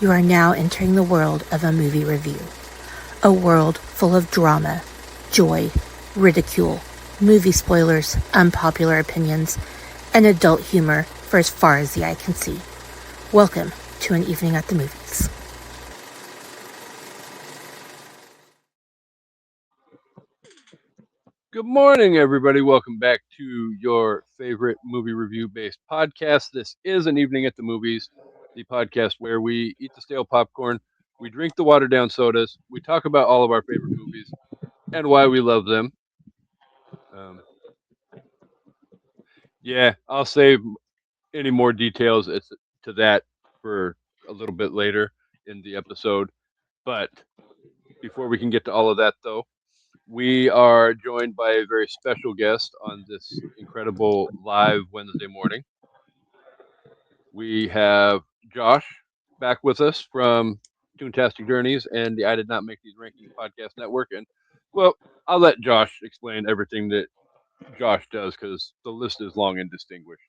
You are now entering the world of a movie review. A world full of drama, joy, ridicule, movie spoilers, unpopular opinions, and adult humor for as far as the eye can see. Welcome to An Evening at the Movies. Good morning, everybody. Welcome back to your favorite movie review-based podcast. This is An Evening at the Movies, the podcast where we eat the stale popcorn, we drink the watered-down sodas, we talk about all of our favorite movies and why we love them. Um, I'll save any more details to that for a little bit later in the episode. But before we can get to all of that, though, we are joined by a very special guest on this incredible live Wednesday morning. We have Josh back with us from Toontastic Journeys and the I Did Not Make These Rankings podcast network. And, well, I'll let Josh explain everything that Josh does because the list is long and distinguished.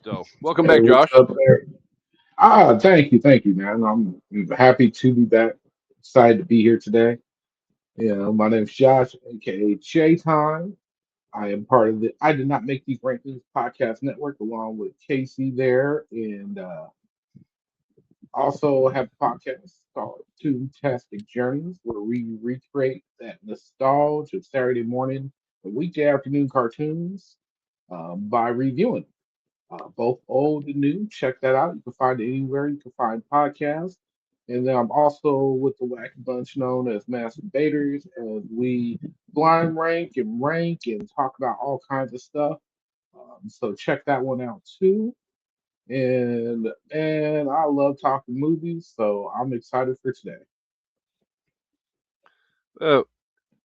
So, welcome Hey, back, what's Josh. up there? Thank you, man. I'm happy to be back. Excited to be here today. My name's Josh, aka J Time. I am part of the I Did Not Make These Rankings podcast network, along with Kasey there, and also have a podcast called Toontastic Journeys, where we recreate that nostalgia of Saturday morning and weekday afternoon cartoons by reviewing both old and new. Check that out. You can find it anywhere you can find podcasts. And then I'm also with the Wacky Bunch known as Masturbators, and we blind rank and talk about all kinds of stuff. So check that one out too. And I love talking movies, so I'm excited for today. Uh,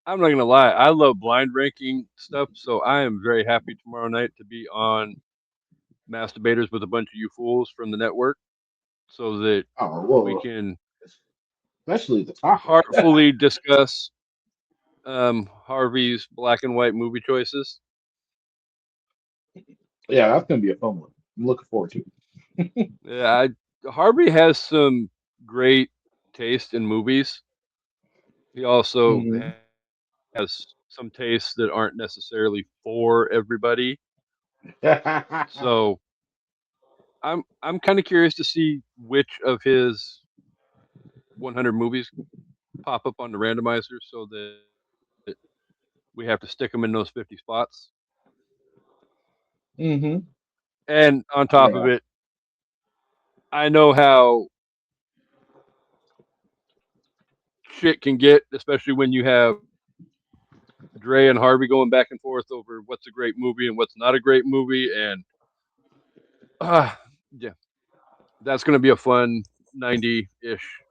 I'm not going to lie. I love blind ranking stuff, so I am very happy tomorrow night to be on Masturbators with a bunch of you fools from the network so that Oh we well, can especially the topic. heartfully discuss Harvey's black and white movie choices. Yeah, that's gonna be a fun one. I'm looking forward to it. Yeah, Harvey has some great taste in movies. He also Mhm. has some tastes that aren't necessarily for everybody. So I'm kind of curious to see which of his 100 movies pop up on the randomizer, so that we have to stick them in those 50 spots. Mhm. And on top of Yeah. it, I know how shit can get, especially when you have Dre and Harvey going back and forth over what's a great movie and what's not a great movie, and uh, yeah, that's going to be a fun 90-ish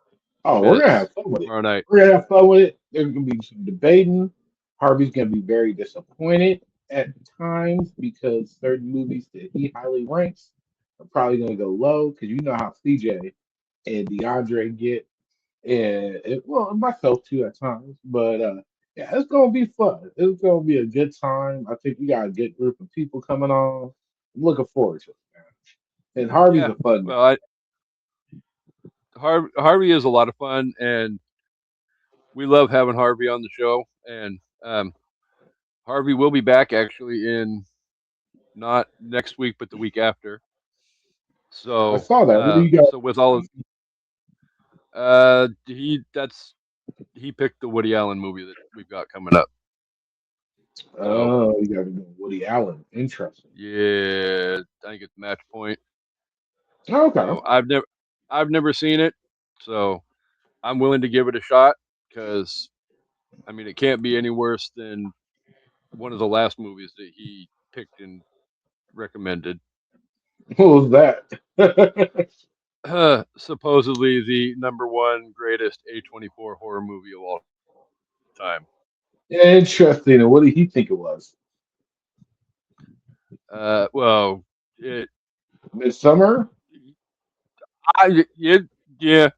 Oh, we're gonna minutes have fun with it. tomorrow night. We're gonna have fun with it. There's gonna be some debating. Harvey's gonna be very disappointed at times because certain movies that he highly ranks are probably gonna go low because you know how CJ and DeAndre get, well, and myself too at times. But yeah, it's gonna be fun. It's gonna be a good time. I think we got a good group of people coming on. I'm looking forward to it, man. And Harvey's Yeah, a fun guy. well, Harvey is a lot of fun, and we love having Harvey on the show. And Harvey will be back actually in not next week, but the week after. I So, saw that. What do you got? so with all of he picked the Woody Allen movie that we've got coming up. So Oh, you got to go Woody Allen. Interesting. yeah, I think it's Match Point. Okay. So I've never seen it, so I'm willing to give it a shot because I mean it can't be any worse than one of the last movies that he picked and recommended. What was that? Supposedly the number one greatest A24 horror movie of all time. Interesting. And what did he think it was? Well, it, Midsummer? yeah,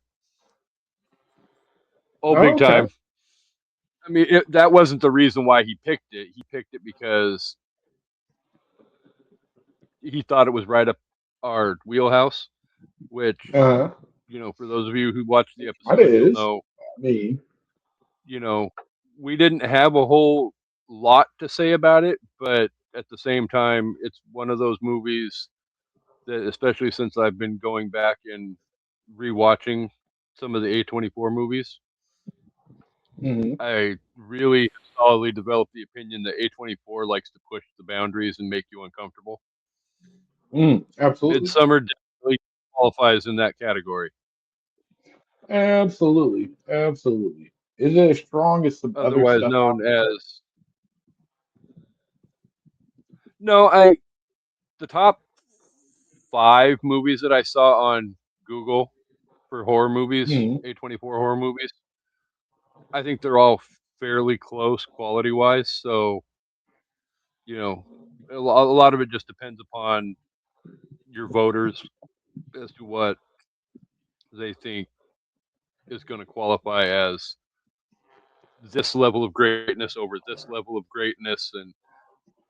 oh, Oh, big okay. time. I mean, that wasn't the reason why he picked it. He picked it because he thought it was right up our wheelhouse. which, Uh-huh. for those of you who watched the That episode, you'll is. know, I mean, you know, we didn't have a whole lot to say about it, but at the same time, it's one of those movies that, especially since I've been going back and rewatching some of the A24 movies, hmm I really solidly developed the opinion that A24 likes to push the boundaries and make you uncomfortable. absolutely. Midsummer definitely qualifies in that category. Absolutely. Absolutely. Is it as strong as some other Otherwise stuff out known there? as no, I the top 5 movies that I saw on Google for horror movies, hmm A24 horror movies, I think they're all fairly close quality wise. So, you know, a lot of it just depends upon your voters as to what they think is going to qualify as this level of greatness over this level of greatness. And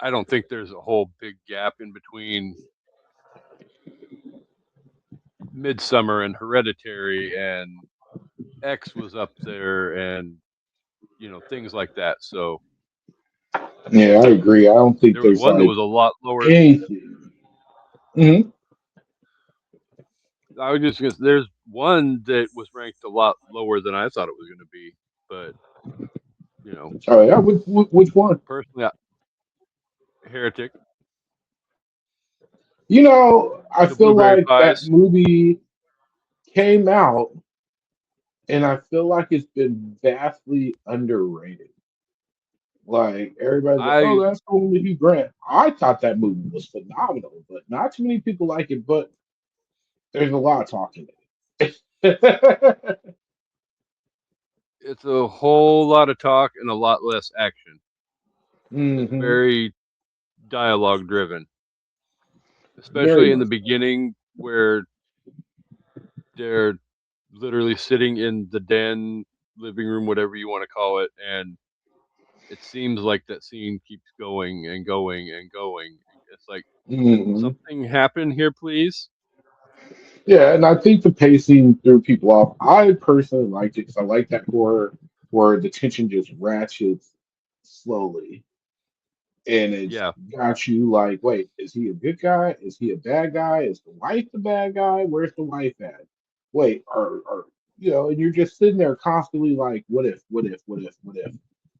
I don't think there's a whole big gap in between Midsummer and Hereditary, and X was up there, and things like that. So Yeah, I agree. I don't think there was there's one that like was a lot lower. anything. hmm I was just gonna, there's one that was ranked a lot lower than I thought it was going to be, but you know, Oh yeah, which one? personally, Heretic, I the feel Blueberry like that Pies. movie came out, and I feel like it's been vastly underrated. Like everybody's like, "Oh, I that's cool with Hugh Grant." I thought that movie was phenomenal, but not too many people like it. But there's a lot of talking in it. It's a whole lot of talk and a lot less action. It's hmm very dialogue driven, Very especially in the much so. beginning where they're literally sitting in the den, living room, whatever you want to call it, and it seems like that scene keeps going and going and going. It's like, can hmm something happen here, please? Yeah, and I think the pacing threw people off. I personally liked it because I like that horror where the tension just ratchets slowly, and it's Yeah, got you like, wait, is he a good guy? Is he a bad guy? Is the wife the bad guy? Where's the wife at? Wait, or and you're just sitting there constantly like, what if, what if, what if, what if,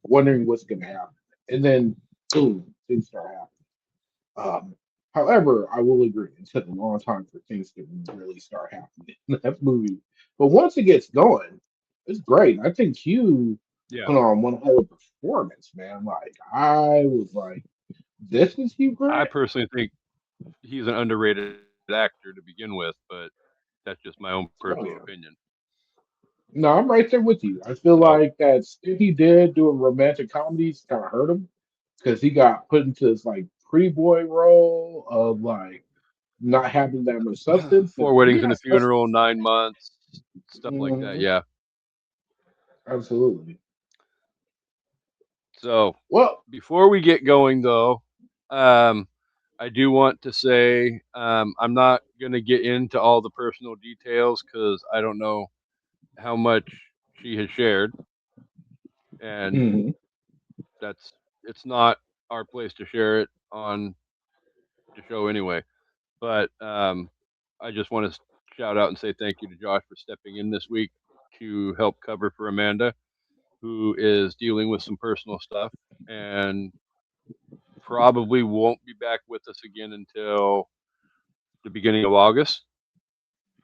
wondering what's gonna happen, and then boom, things start happening. However, I will agree, it took a long time for things to really start happening in that movie. But once it gets going, it's great. I think Hugh yeah. put on one hell of a performance, man. Like I was like, this is Hugh I Grant? personally think he's an underrated actor to begin with, but that's just my own personal Oh yeah. opinion. No, I'm right there with you. I feel So, like that stint he did doing romantic comedies kind of hurt him because he got put into this like pretty boy role of like not having that much substance, but four he weddings and a has funeral, substance. 9 months, stuff like that. hmm Yeah. Absolutely. So, Well, before we get going, though, um, I do want to say I'm not going to get into all the personal details because I don't know how much she has shared, and mhm. that's it's not our place to share it on the show anyway. But I just want to shout out and say thank you to Josh for stepping in this week to help cover for Amanda, who is dealing with some personal stuff and probably won't be back with us again until the beginning of August.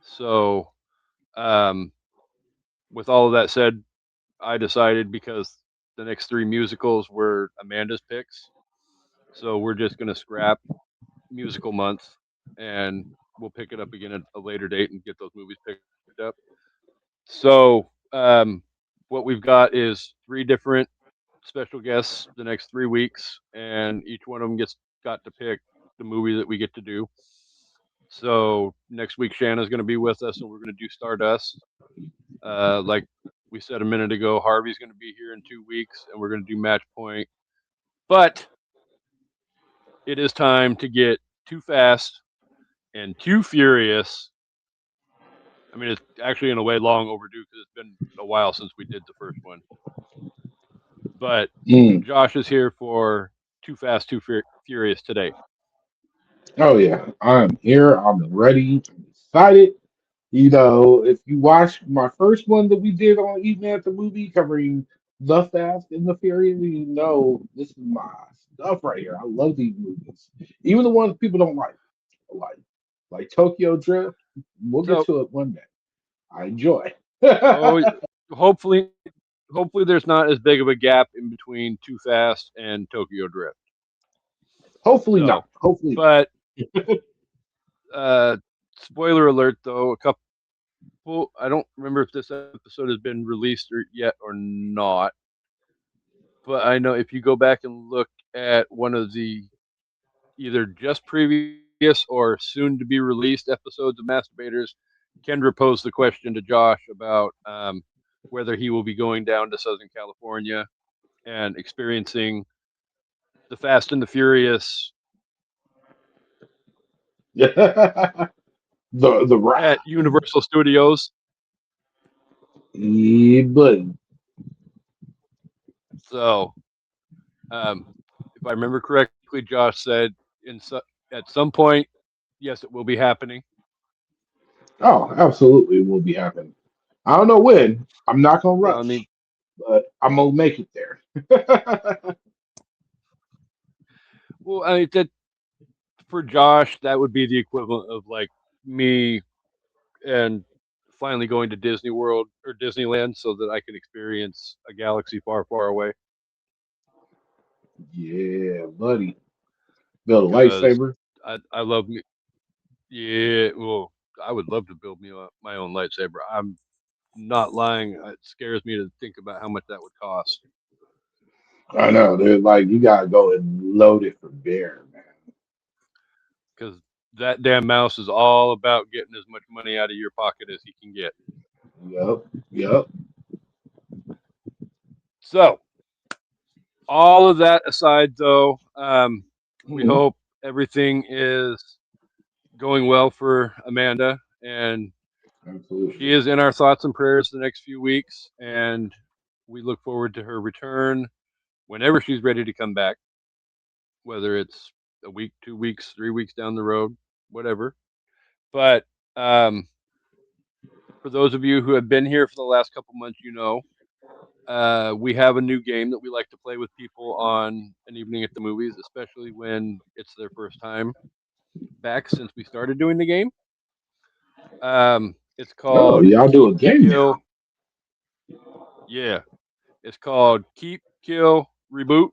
So, um, with all of that said, I decided because the next 3 musicals were Amanda's picks, so we're just going to scrap musical month and we'll pick it up again at a later date and get those movies picked up. So, what we've got is 3 different special guests the next 3 weeks, and each one of them got to pick the movie that we get to do. So next week, Shanna's going to be with us, and we're going to do Stardust. Like we said a minute ago, Harvey's going to be here in 2 weeks, and we're going to do Match Point. But it is time to get too fast and too furious I mean, it's actually in a way long overdue because it's been a while since we did the first one. But Mm. Josh is here for Too Fast, Furious today. Oh yeah, I'm here. I'm ready. I'm excited. You know, if you watch my first one that we did on Eating at the Movie covering The Fast and the Furious, you know this is my stuff right here. I love these movies, even the ones people don't like like Tokyo Drift. We'll get So, to it one day. I enjoy. oh, hopefully, hopefully there's not as big of a gap in between Too Fast and Tokyo Drift. Hopefully So, not. Hopefully not. but uh, spoiler alert, though, a couple. I don't remember if this episode has been released yet or not, but I know if you go back and look at one of the either just previous or soon to be released episodes of Masturbators, Kendra posed the question to Josh about whether he will be going down to Southern California and experiencing the Fast and the Furious The ride. at Universal Studios. Yeah, buddy. So, if I remember correctly, Josh said at some point, yes, it will be happening. Oh, absolutely will be happening. I don't know when. I'm not gonna So, I mean, rush, but I'm gonna make it there. well, I mean that for Josh, that would be the equivalent of like me and finally going to Disney World or Disneyland so that I can experience a galaxy far, far away. Yeah, buddy. Build a Because lightsaber. I love me. Yeah, well, I would love to build me my own lightsaber. I'm not lying. It scares me to think about how much that would cost. I know. They're like you gotta go and load it for bear, man. Because that damn mouse is all about getting as much money out of your pocket as he can get. Yup. Yup. So, all of that aside, though, we Mhm. hope everything is going well for Amanda, and she Absolutely. is in our thoughts and prayers the next few weeks, and we look forward to her return whenever she's ready to come back, whether it's a week, 2 weeks, 3 weeks down the road, whatever. But um, for those of you who have been here for the last couple months, you know we have a new game that we like to play with people on an evening at the movies, especially when it's their first time back since we started doing the game. It's Oh, called y'all do Keep a game now. Kill. Yeah, it's called Keep Kill Reboot.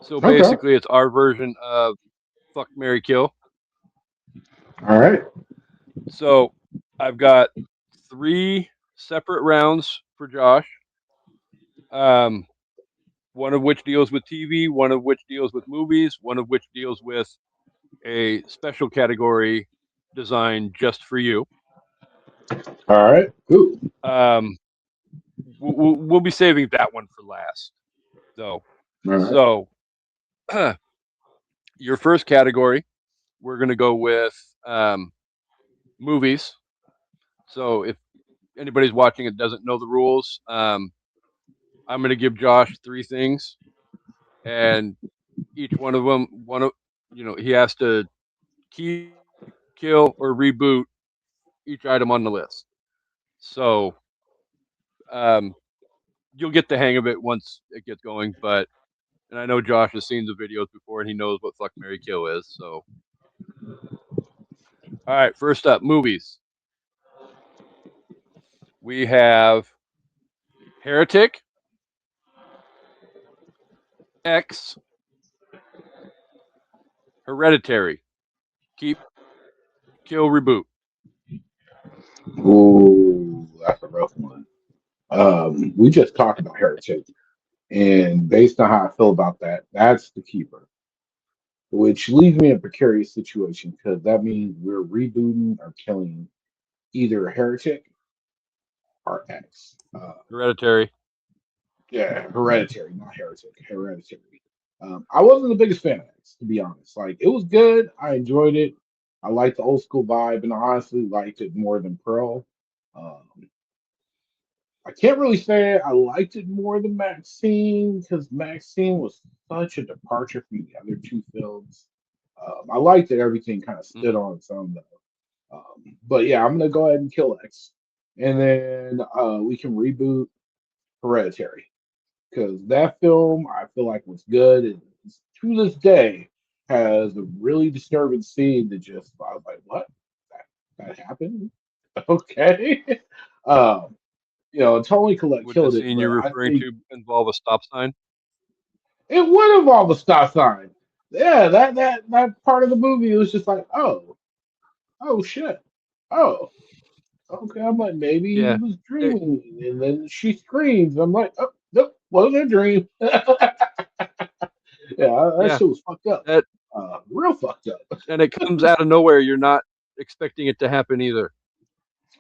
So Okay. basically, it's our version of Fuck Mary Kill. All right. So I've got 3 separate rounds for Josh. Um, one of which deals with TV, one of which deals with movies, one of which deals with a special category designed just for you. All right. Cool. Um, we'll be saving that one for last, though. All right. So, your first category, we're going to go with movies. So, if anybody's watching and doesn't know the rules, I'm going to give Josh 3 things, and each one of them, he has to keep, kill, or reboot each item on the list. So, um, you'll get the hang of it once it gets going. But and I know Josh has seen the videos before and he knows what Fuck Mary Kill is. So all right, first up, movies. We have Heretic, X, Hereditary, Keep, Kill, Reboot. Ooh, that's a rough one. We just talked about Heritage, and based on how I feel about that, that's the keeper, which leaves me in a precarious situation because that means we're rebooting or killing either Heretic or X. Hereditary. Yeah, Hereditary, not Heretic, Hereditary. I wasn't the biggest fan of X, to be honest. Like, it was good, I enjoyed it. I like the old school vibe, and I honestly liked it more than Pearl. Um, I can't really say I liked it more than Maxine because Maxine was such a departure from the other two films. I liked that everything kind of stood Mhm. on its own though. But yeah, I'm gonna go ahead and kill X, and then we can reboot Hereditary because that film I feel like was good and to this day has a really disturbing scene that just I was like, what that happened? Okay. um, Tony Collette Would the killed it, scene but you're I referring think to involve a stop sign? it would involve a stop sign. Yeah, that part of the movie was just like, oh shit, oh okay. I'm like, maybe he Yeah. was It, dreaming, and then she screams. I'm like, oh nope, wasn't a dream. Yeah, that yeah. shit was fucked up, That real fucked up. and it comes out of nowhere. You're not expecting it to happen either.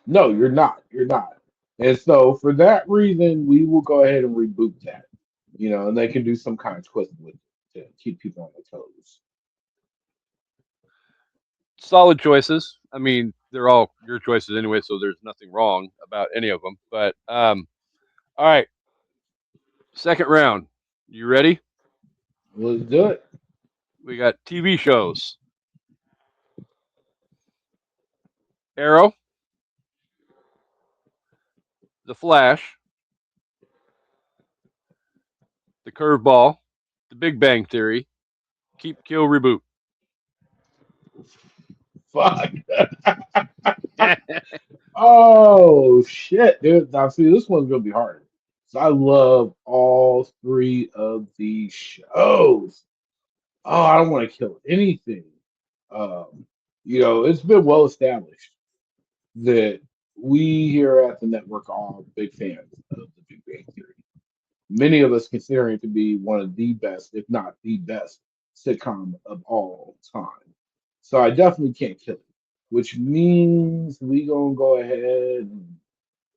No, you're not. And so for that reason, we will go ahead and reboot that. And they can do some kind of twist with it to keep people on their toes. Solid choices. I mean, they're all your choices anyway, so there's nothing wrong about any of them. But all right, second round. You ready? Let's do it. We got TV shows. Arrow, The Flash, The Curveball, The Big Bang Theory, Keep Kill Reboot. Fuck. Oh shit, dude. Now see, this one's gonna be hard. So I love all three of these shows. Oh, I don't want to kill anything. Um, it's been well established that we here at the network are big fans of the Big Bang Theory. Many of us consider it to be one of the best, if not the best, sitcom of all time. So I definitely can't kill it, which means we gonna go ahead and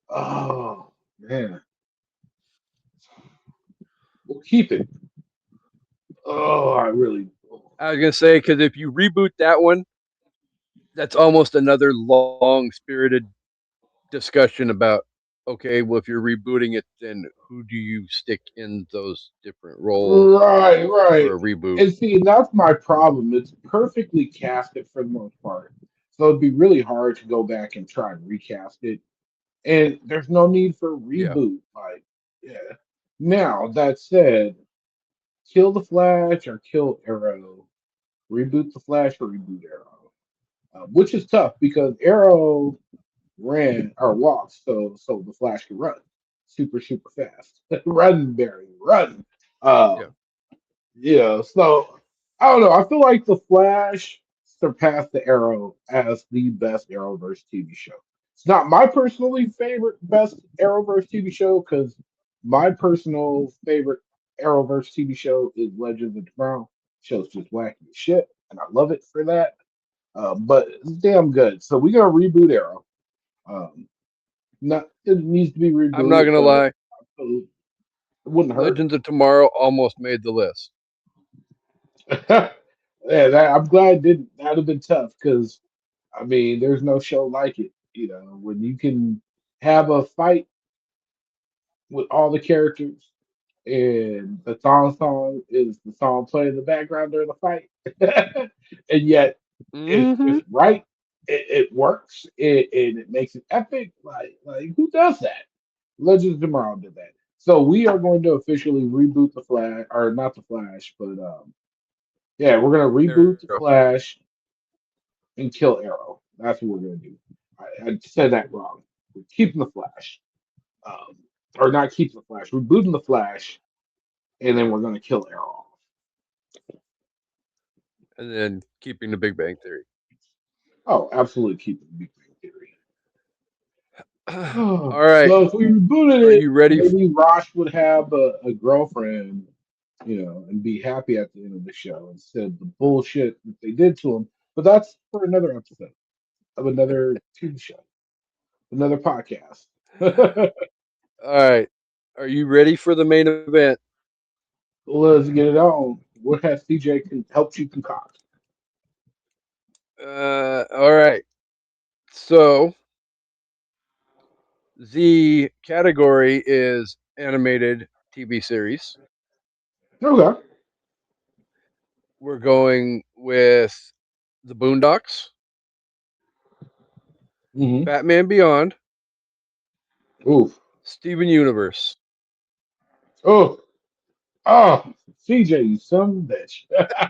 oh man, we'll keep it. Oh, I really I was gonna say because if you reboot that one, that's almost another long spirited discussion about okay, well if you're rebooting it, then who do you stick in those different roles right, right. for a reboot? And see, that's my problem. It's perfectly casted for the most part. So it'd be really hard to go back and try and recast it. And there's no need for a Yeah. reboot. Like, yeah. Now, that said, kill the Flash or kill Arrow. Reboot the Flash or reboot Arrow. Which is tough because Arrow ran or walked so the Flash could run super fast. Run, Barry, run. Yeah. Um, so I don't know. I feel like the Flash surpassed the Arrow as the best Arrowverse TV show. It's not my personally favorite best Arrowverse TV show because my personal favorite Arrowverse TV show is Legends of Tomorrow. Show's just wacky as shit, and I love it for that. But it's damn good. So we're gonna reboot Arrow. Um, not it needs to be I'm not rebooted, gonna but lie. it wouldn't hurt. Legends of Tomorrow almost made the list. Yeah, I'm glad it didn't. That'd have been tough because I mean, there's no show like it. When you can have a fight with all the characters, and the song is the song playing in the background during the fight, and yet it's Hmm. just right. It works. And it makes it epic. Like who does that? Legends of Tomorrow did that. So we are going to officially reboot the Flash, or not the Flash, but yeah, we're gonna Arrow. reboot the Flash and kill Arrow. That's what we're gonna do. I said that wrong. We're keeping the Flash, um, or not keeping the Flash. We're booting the Flash, and then we're gonna kill Arrow. And then keeping the Big Bang Theory. Oh, absolutely keeping the Big Bang Theory. All right. So if we rebooted Are it, you ready? maybe Rosh would have a girlfriend, and be happy at the end of the show instead of the bullshit that they did to him. But that's for another episode of another TV show, another podcast. All right. Are you ready for the main event? Let's get it on. What has CJ helped you concoct? All right. So the category is animated TV series. Okay. We're going with The Boondocks, Mm-hmm. Batman Beyond, Oof. Steven Universe. Oh. Oh. CJ, you son of a bitch.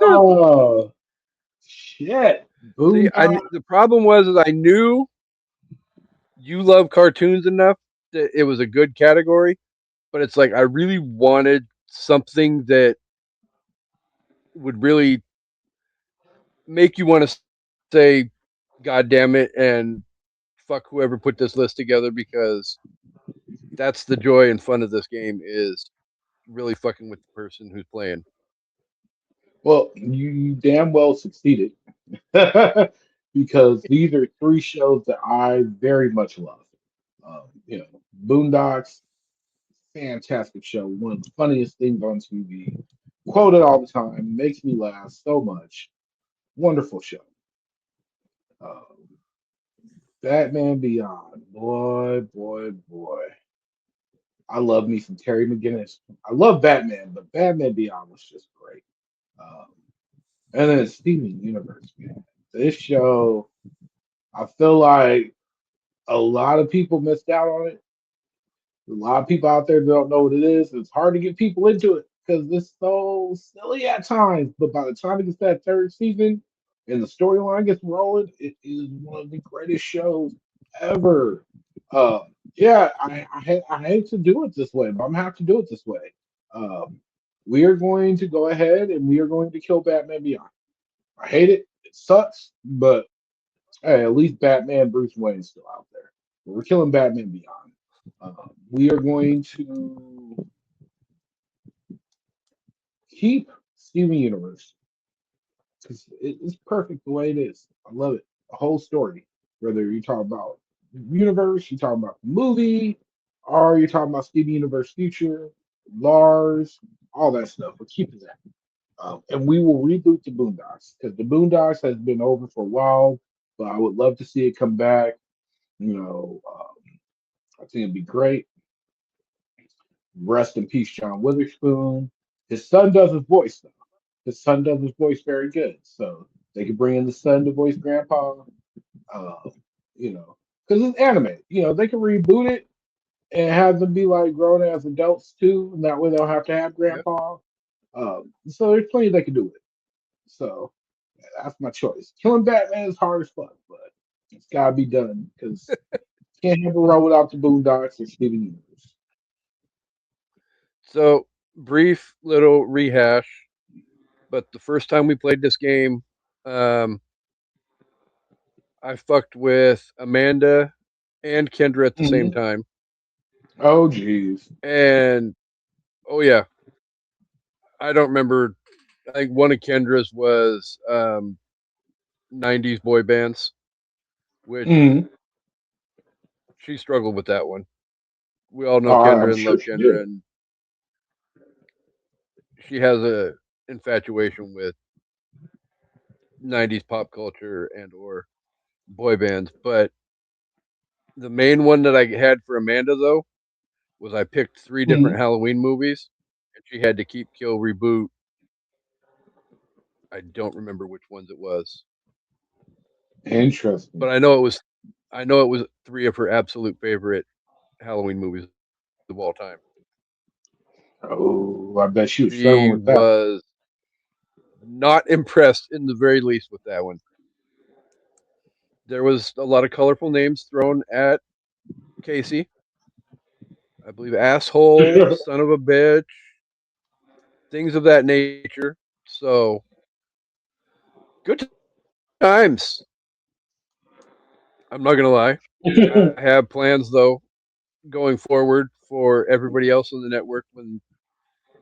Oh shit. See, Boondog. the problem was is I knew you love cartoons enough that it was a good category, but it's like I really wanted something that would really make you want to say, "God damn it!" and fuck whoever put this list together because that's the joy and fun of this game is really fucking with the person who's playing. Well, you damn well succeeded. Because these are three shows that I very much love. Boondocks, fantastic show, one of the funniest things on TV, quoted all the time, makes me laugh so much. Wonderful show. Um, Batman Beyond, boy, boy, boy. I love me some Terry McGinnis. I love Batman, but Batman Beyond was just great. Um, and then Steven Universe, man. This show, I feel like a lot of people missed out on it. A lot of people out there don't know what it is. It's hard to get people into it because it's so silly at times. But by the time it gets to that third season and the storyline gets rolling, it is one of the greatest shows ever. Uh, yeah, I hate to do it this way, but I'm gonna have to do it this way. Um, we are going to go ahead and we are going to kill Batman Beyond. I hate it. It sucks, but hey, at least Batman Bruce Wayne's still out there. But we're killing Batman Beyond. We are going to keep Steven Universe because it's perfect the way it is. I love it. The whole story, whether you're talking about the universe, you're talking about the movie, or you're talking about Steven Universe future, Lars, all that stuff. We're keeping that. And we will reboot the Boondocks because the Boondocks has been over for a while, but I would love to see it come back. I think it'd be great. Rest in peace, John Witherspoon. His son does his voice though. His son does his voice very good, so they could bring in the son to voice Grandpa. Uh, because it's animated. They can reboot it and have them be like grown as adults too, and that way they'll have to have Yep. Grandpa. So there's plenty they can do with it. So that's my choice. Killing Batman is hard as fuck, but it's gotta be done because can't have a roll without the Boondocks or Steven Universe. So brief little rehash, but the first time we played this game, um, I fucked with Amanda and Kendra at the same Mhm. time, Oh, geez. and oh yeah, I don't remember. I think one of Kendra's was '90s boy bands, which Mhm. she struggled with that one. We all know Oh, I'm Kendra and sure love she Kendra, did. and she has a infatuation with '90s pop culture and or boy bands. But the main one that I had for Amanda though was I picked three different Mhm. Halloween movies, and she had to keep, kill, reboot. I don't remember which ones it was, but Interesting. I know it was. I know it was three of her absolute favorite Halloween movies of all time. Oh, I bet she was struggling She with that. was not impressed in the very least with that one. There was a lot of colorful names thrown at Kasey. I believe asshole, son of a bitch, things of that nature. So good times. I'm not gonna lie. I have plans though going forward for everybody else on the network when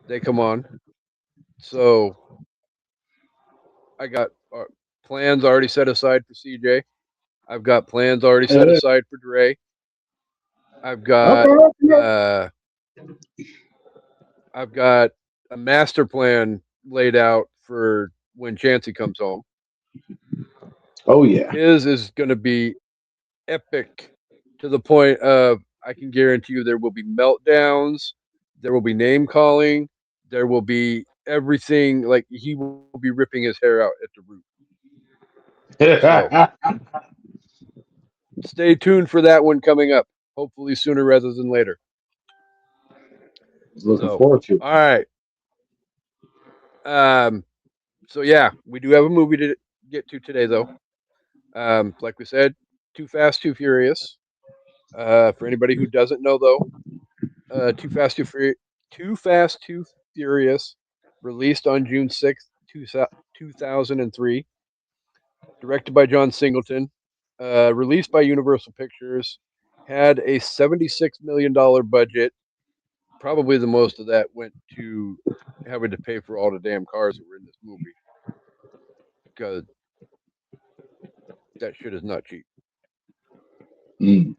they come on. So I got plans already set aside for CJ. I've got plans already set Uh, aside for Dre. I've got okay. Yeah. uh, I've got a master plan laid out for when Chansey comes home. Oh yeah. His is going to be epic to the point of I can guarantee you there will be meltdowns, there will be name calling, there will be everything. Like he will be ripping his hair out at the root. So stay tuned for that one coming up. Hopefully sooner rather than later. Looking So, forward to all right. Um, so yeah, we do have a movie to get to today, though. Like we said, Too Fast, Too Furious. For anybody who doesn't know, though, Too Fast, Too Furious, released on June 6th, 2003, directed by John Singleton, released by Universal Pictures, had a $76 million budget. Probably the most of that went to having to pay for all the damn cars that were in this movie because that shit is not cheap. it.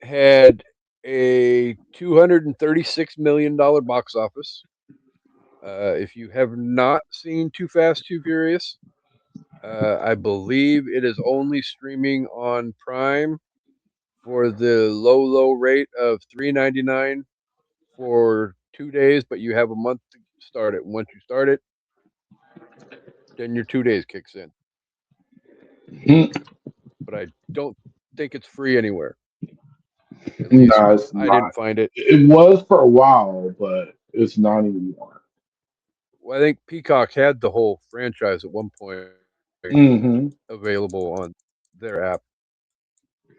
Had a $236 million box office. If you have not seen Too Fast, Too Furious, I believe it is only streaming on Prime for the low rate of $3.99 for 2 days, but you have a month to start it. Once you start it, then your 2 days kicks in. But I don't think it's free anywhere. At least No, it's I not. didn't find it. It was for a while, but it's not anymore. Well, I think Peacock had the whole franchise at one point Mm-hmm. available on their app.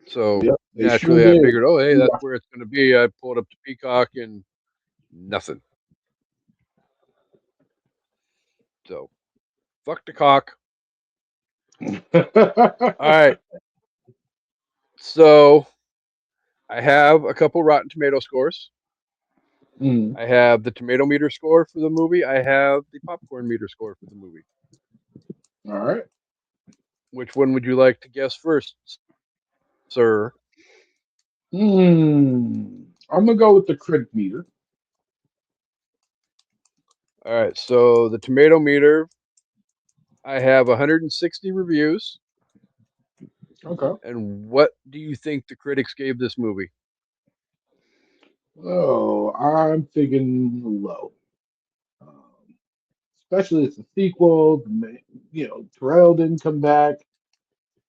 So Yep, they sure naturally, I did. figured, oh, hey, that's where it's going to be. I pulled up to Peacock and nothing. So fuck the cock. All right. So I have a couple Rotten Tomato scores. Mm. I have the tomato meter score for the movie. I have the popcorn meter score for the movie. All right. Which one would you like to guess first, sir? I'm gonna go with the critic meter. All right. So the tomato meter, I have 160 reviews. Okay. And what do you think the critics gave this movie? Oh, I'm thinking low. Um, Especially it's a sequel. Terrell didn't come back.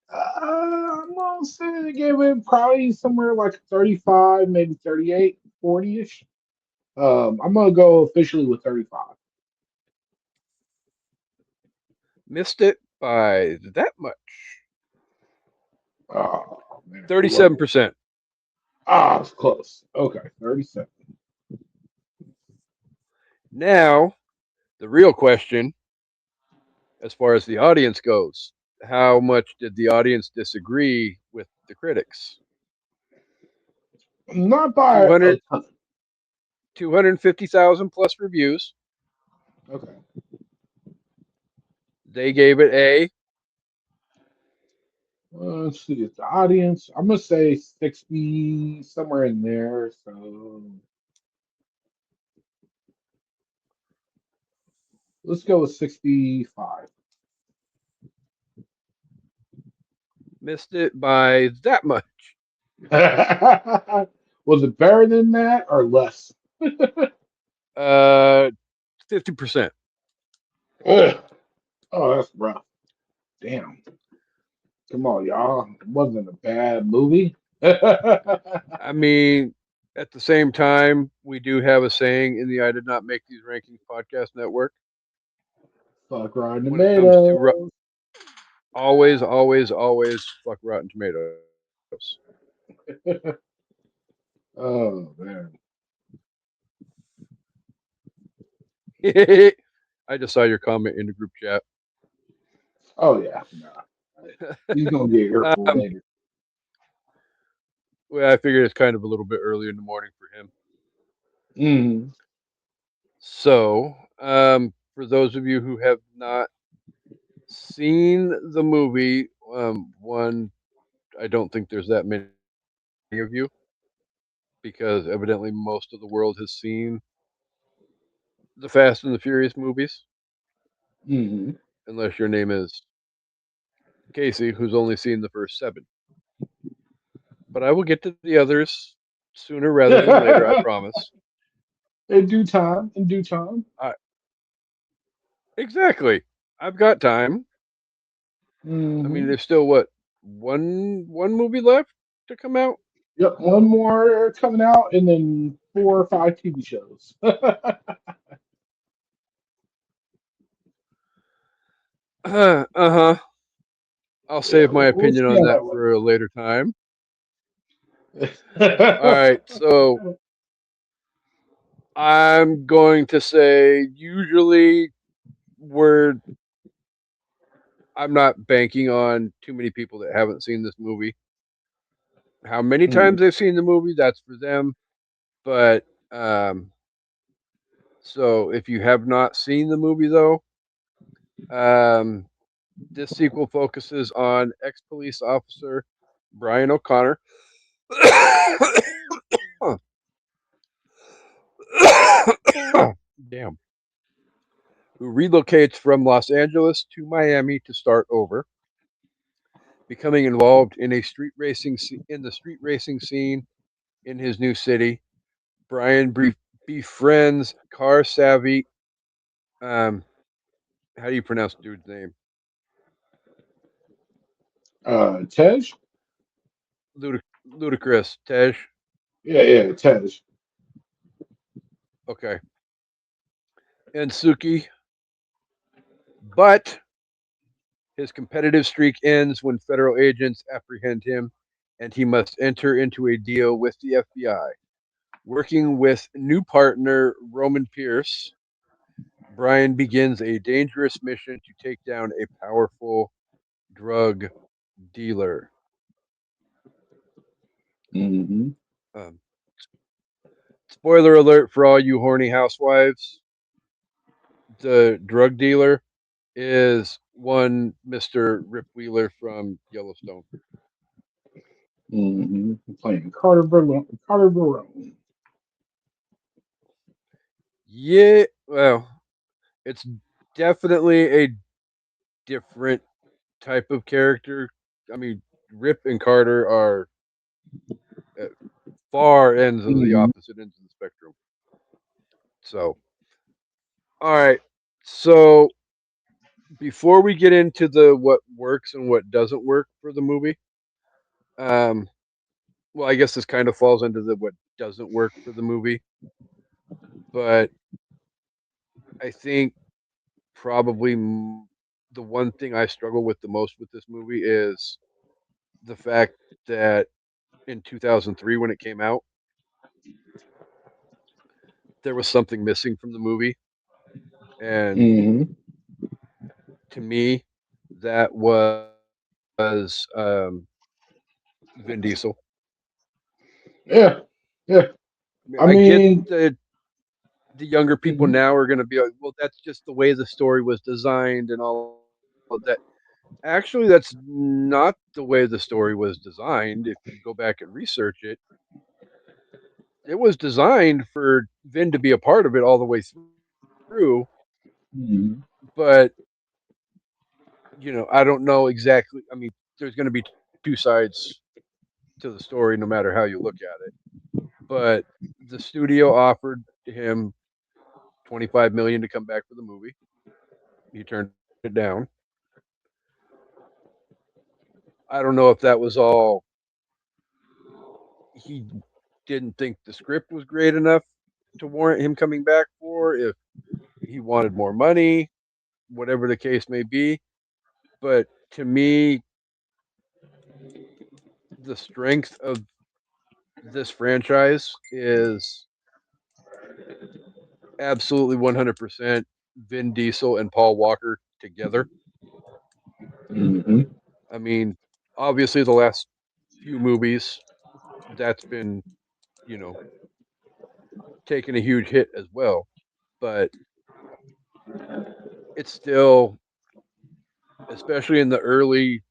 I'm gonna say they gave it probably somewhere like 35, maybe 38, 40-ish. I'm gonna go officially with 35. Missed it by that much. Oh man, I love it. 37%. It's close. Okay, 37. Now, the real question, as far as the audience goes, how much did the audience disagree with the critics? Not by a 200, ton. 250,000 plus reviews. Okay. They gave it a Let's see. It's the audience. I'm gonna say 60, somewhere in there. So let's go with 65. missed it by that much. Was it better than that or less? Uh, 50%. Ugh. Oh, that's rough. Damn. Come on, y'all. It wasn't a bad movie. I mean, at the same time, we do have a saying in the I Did Not Make These Rankings podcast network Fuck Rotten when it comes to Tomatoes. always fuck Rotten Tomatoes. Oh man. I just saw your comment in the group chat. Oh yeah. Nah. He's gonna get here for Um, later. well, I figured it's kind of a little bit early in the morning for him. Hmm. So, for those of you who have not seen the movie, one, I don't think there's that many of you because evidently most of the world has seen the Fast and the Furious movies. Hmm. unless your name is Kasey, who's only seen the first seven. But I will get to the others sooner rather than later, I promise. In due time. In due time. I, exactly. I've got time. I mean, Hmm. there's still what one movie left to come out. Yep. One more coming out, and then 4 or 5 TV shows. Uh-huh. I'll Yeah, save my we'll opinion see on how that that for a later time. All works. right, so I'm going to say usually we're I'm not banking on too many people that haven't seen this movie. How many Mm, times they've seen the movie, that's for them. But so if you have not seen the movie though, um, this sequel focuses on ex-police officer Brian O'Connor, damn, who relocates from Los Angeles to Miami to start over, becoming involved in in the street racing scene in his new city. Brian befriends car savvy. Um, how do you pronounce the dude's name? Tej? Ludicrous Tej. Yeah, yeah, Tej. Okay, and Suki, but his competitive streak ends when federal agents apprehend him, and he must enter into a deal with the FBI. Working with new partner Roman Pierce, Brian begins a dangerous mission to take down a powerful drug dealer. Hmm. Um, spoiler alert for all you horny housewives: the drug dealer is one Mr. Rip Wheeler from Yellowstone. Playing Carter Barone. Carter Barone. Yeah, well, it's definitely a different type of character. I mean, Rip and Carter are at far ends of the Hmm. opposite ends of the spectrum. So, all right. So, before we get into the what works and what doesn't work for the movie, um, well, I guess this kind of falls into the what doesn't work for the movie, but I think probably the one thing I struggle with the most with this movie is the fact that in 2003 when it came out, there was something missing from the movie, and Hmm. to me, that was Vin Diesel. Yeah, yeah. I mean, I I get mean, that the younger people mhm. now are going to be like, well, that's just the way the story was designed and all of that. Actually, that's not the way the story was designed. If you go back and research it, it was designed for Vin to be a part of it all the way through. Mhm. But I don't know exactly. I mean, there's going to be two sides to the story, no matter how you look at it. But the studio offered him 25 million to come back for the movie. He turned it down. I don't know if that was all he didn't think the script was great enough to warrant him coming back for, if he wanted more money, whatever the case may be. But to me, the strength of this franchise is absolutely 100% Vin Diesel and Paul Walker together. Hmm. I mean, obviously, the last few movies, that's been, you know, taking a huge hit as well. But it's still, especially in the early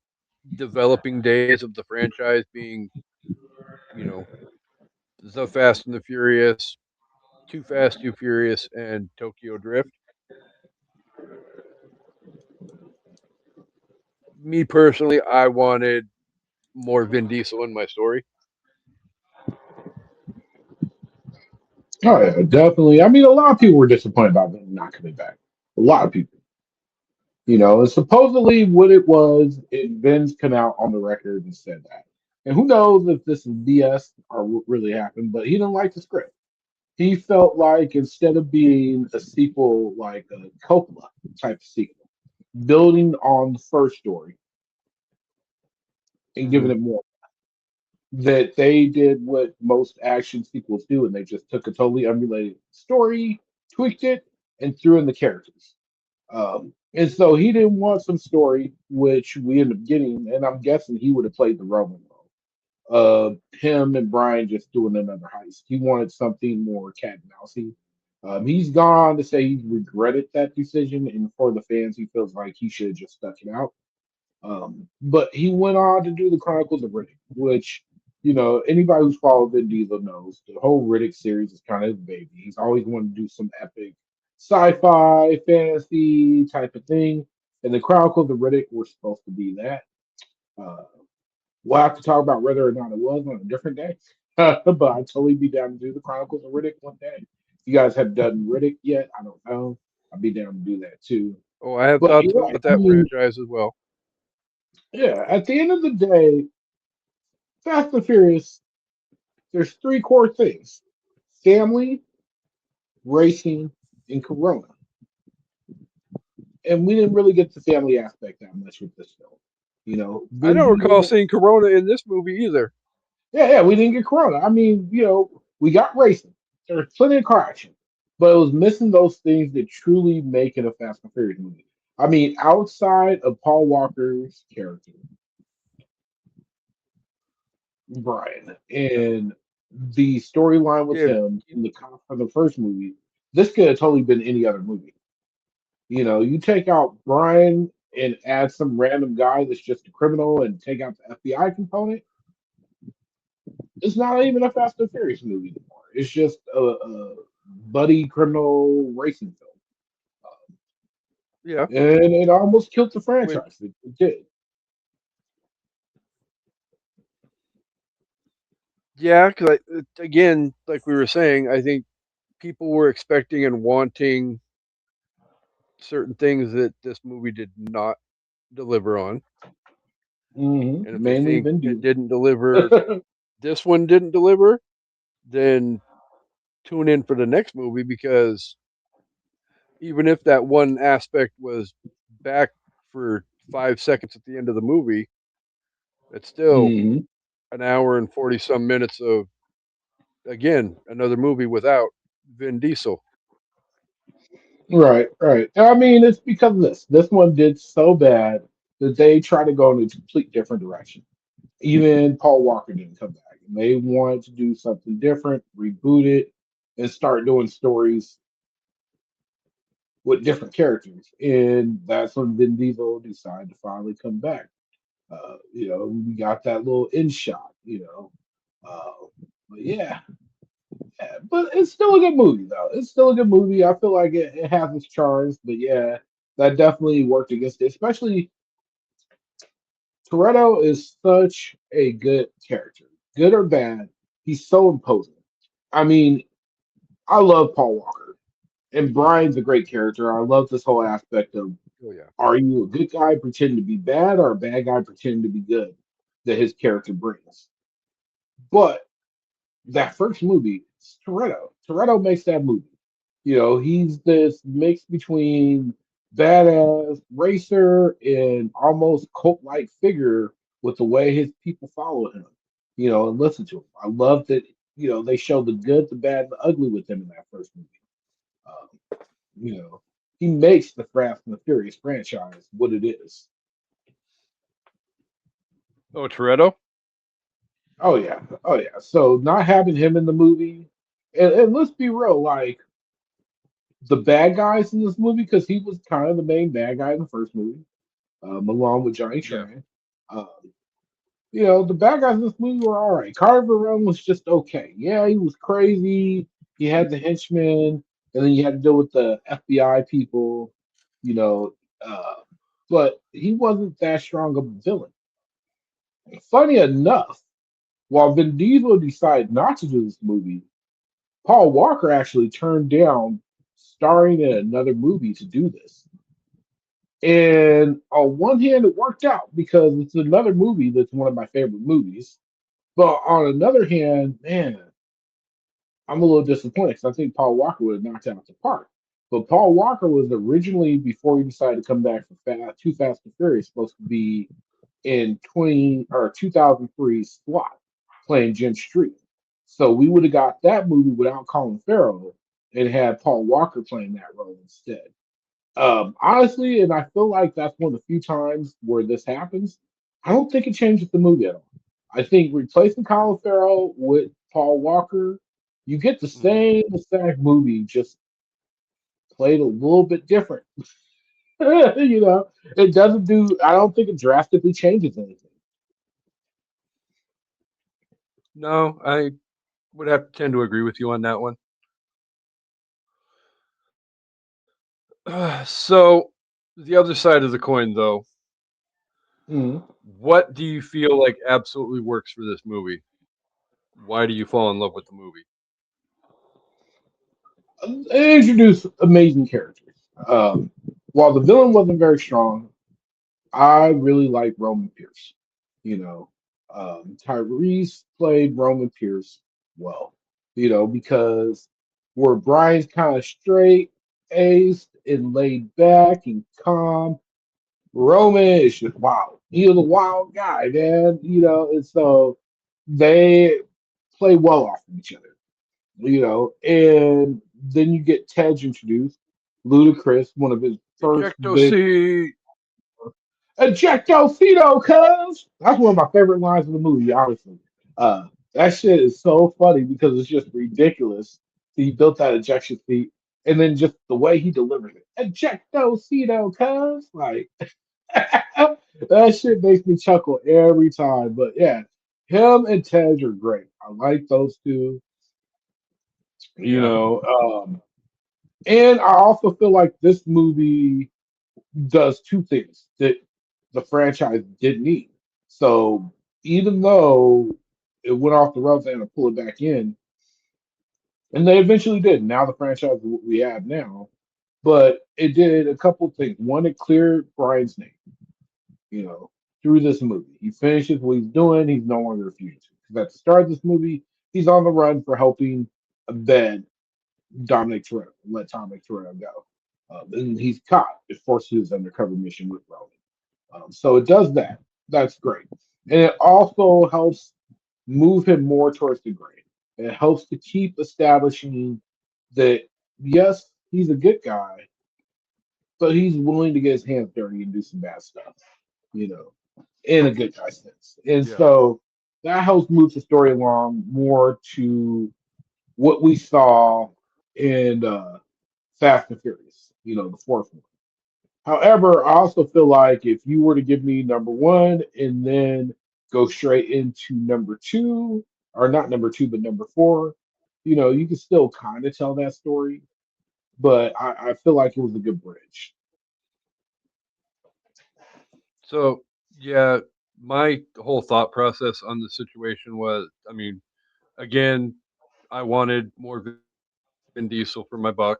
developing days of the franchise being, you know, The Fast and the Furious, Too Fast, Too Furious, and Tokyo Drift. Me personally, I wanted more Vin Diesel in my story. Oh yeah, definitely. I mean, a lot of people were disappointed about them not coming back. A lot of people. And supposedly what it was, Vince come out on the record and said that. And who knows if this is BS or what really happened, but he didn't like the script. He felt like instead of being a sequel like a Coppola type of sequel, building on the first story and Mm-hmm. giving it more, that they did what most action sequels do, and they just took a totally unrelated story, tweaked it, and threw in the characters. And so he didn't want some story, which we ended up getting, and I'm guessing he would have played the Roman role. Him and Brian just doing another heist. He wanted something more cat and mousey. He's gone on to say he regretted that decision, and for the fans, he feels like he should have just stuck it out. But he went on to do the Chronicles of Riddick, which, anybody who's followed Vin Diesel knows the whole Riddick series is kind of his baby. He's always wanted to do some epic sci-fi, fantasy type of thing, and the Chronicles of Riddick were supposed to be that. Uh, we'll have to talk about whether or not it was on a different day, but I'd totally be down to do the Chronicles of Riddick one day. If you guys have done Riddick yet, I don't know. I'd be down to do that too. Oh, I have But thoughts yeah, about I that mean, franchise as well. yeah, at the end of the day, Fast and Furious, there's three core things: family, racing, and Corona. And we didn't really get the family aspect that much with this film. I Vin don't recall Diesel. seeing Corona in this movie either. Yeah, we didn't get Corona. I mean, we got racing. There's plenty of car action, but it was missing those things that truly make it a Fast and Furious movie. I mean, outside of Paul Walker's character, Brian, and the storyline with Yeah, him in the cop from the first movie, this could have totally been any other movie. You take out Brian and add some random guy that's just a criminal and take out the FBI component. It's not even a Fast and Furious movie anymore. It's just a buddy criminal racing film. yeah. And it almost killed the Which, franchise. It did. yeah, because again, like we were saying, I think people were expecting and wanting certain things that this movie did not deliver on. And if they Mainly think Vin it Diesel. didn't deliver, this one didn't deliver, then tune in for the next movie because even if that one aspect was back for 5 seconds at the end of the movie, it's still hmm an hour and 40 some minutes of, again, another movie without Vin Diesel. Right, right. I mean, it's because of this. This one did so bad that they tried to go in a complete different direction. Even Paul Walker didn't come back. And they wanted to do something different, reboot it, and start doing stories with different characters. And that's when Vin Diesel decided to finally come back. We got that little in shot. Uh, but yeah, but it's still a good movie, though. It's still a good movie. I feel like it has its charms, but yeah, that definitely worked against it. Especially Toretto is such a good character, good or bad. He's so imposing. I mean, I love Paul Walker, and Brian's a great character. I love this whole aspect of: Oh yeah, are you a good guy pretending to be bad, or a bad guy pretending to be good? That his character brings. But that first movie, it's Toretto. Toretto makes that movie. He's this mix between badass racer and almost cult-like figure with the way his people follow him, and listen to him. I love that, they show the good, the bad, the ugly with him in that first movie. Um, you know, he makes the Fast and the Furious franchise what it is. oh Toretto. Oh yeah, oh yeah. So not having him in the movie, and let's be real, like the bad guys in this movie, because he was kind of the main bad guy in the first movie, along with Johnny Yeah, Tran. Um, the bad guys in this movie were all right. Carver Run was just okay. Yeah, he was crazy. He had the henchmen, and then you had to deal with the FBI people. You know, uh, but he wasn't that strong of a villain. Funny enough, while Vin Diesel decided not to do this movie, Paul Walker actually turned down starring in another movie to do this. And on one hand, it worked out because it's another movie that's one of my favorite movies. But on another hand, man, I'm a little disappointed because I think Paul Walker would have knocked it out the park. But Paul Walker was originally, before he decided to come back for Too Fast and Furious, supposed to be in 2003 slot playing Jim Street. So we would have got that movie without Colin Farrell and had Paul Walker playing that role instead. Honestly, and I feel like that's one of the few times where this happens. I don't think it changes the movie at all. I think replacing Colin Farrell with Paul Walker, you get the Mhm. same exact movie, just played a little bit different. It doesn't do. I don't think it drastically changes anything. No, I would have to tend to agree with you on that one. So, the other side of the coin, though, Mhm. what do you feel like absolutely works for this movie? Why do you fall in love with the movie? They introduced amazing characters. Um, while the villain wasn't very strong, I really like Roman Pierce. You know, Tyrese played Roman Pierce well. Because where Brian's kind of straight, aced, and laid back and calm, Roman is just wild. He was a wild guy, man. And so they play well off of each other. And then you get Tej introduced, Ludacris, one of his first Ejecto big seat. ejectocito, cuz that's one of my favorite lines of the movie, honestly. That shit is so funny because it's just ridiculous. He built that ejection seat, and then just the way he delivers it, ejectocito, cuz like that shit makes me chuckle every time. But yeah, him and Tej are great. I like those two. You Yeah. know, and I also feel like this movie does two things that the franchise didn't need. So even though it went off the rails, they had to pull it back in, and they eventually did. Now the franchise is what we have now, but it did a couple things. One, it cleared Brian's name, you know, through this movie. He finishes what he's doing. He's no longer a fugitive. Because at the start of this movie, he's on the run for helping Ben Dominic Toretto, let Dominic Toretto go. And he's caught, is forced to do his undercover mission with Roman. So it does that. That's great. And it also helps move him more towards the grain. It helps to keep establishing that, yes, he's a good guy, but he's willing to get his hands dirty and do some bad stuff, you know, in a good guy sense. And Yeah. so that helps move the story along more to what we saw in Fast and Furious, the fourth one. However, I also feel like if you were to give me number one and then go straight into number two, or not number two, but number four, you can still kind of tell that story, but I feel like it was a good bridge. So, yeah, my whole thought process on the situation was, I mean, again, I wanted more Vin Diesel for my buck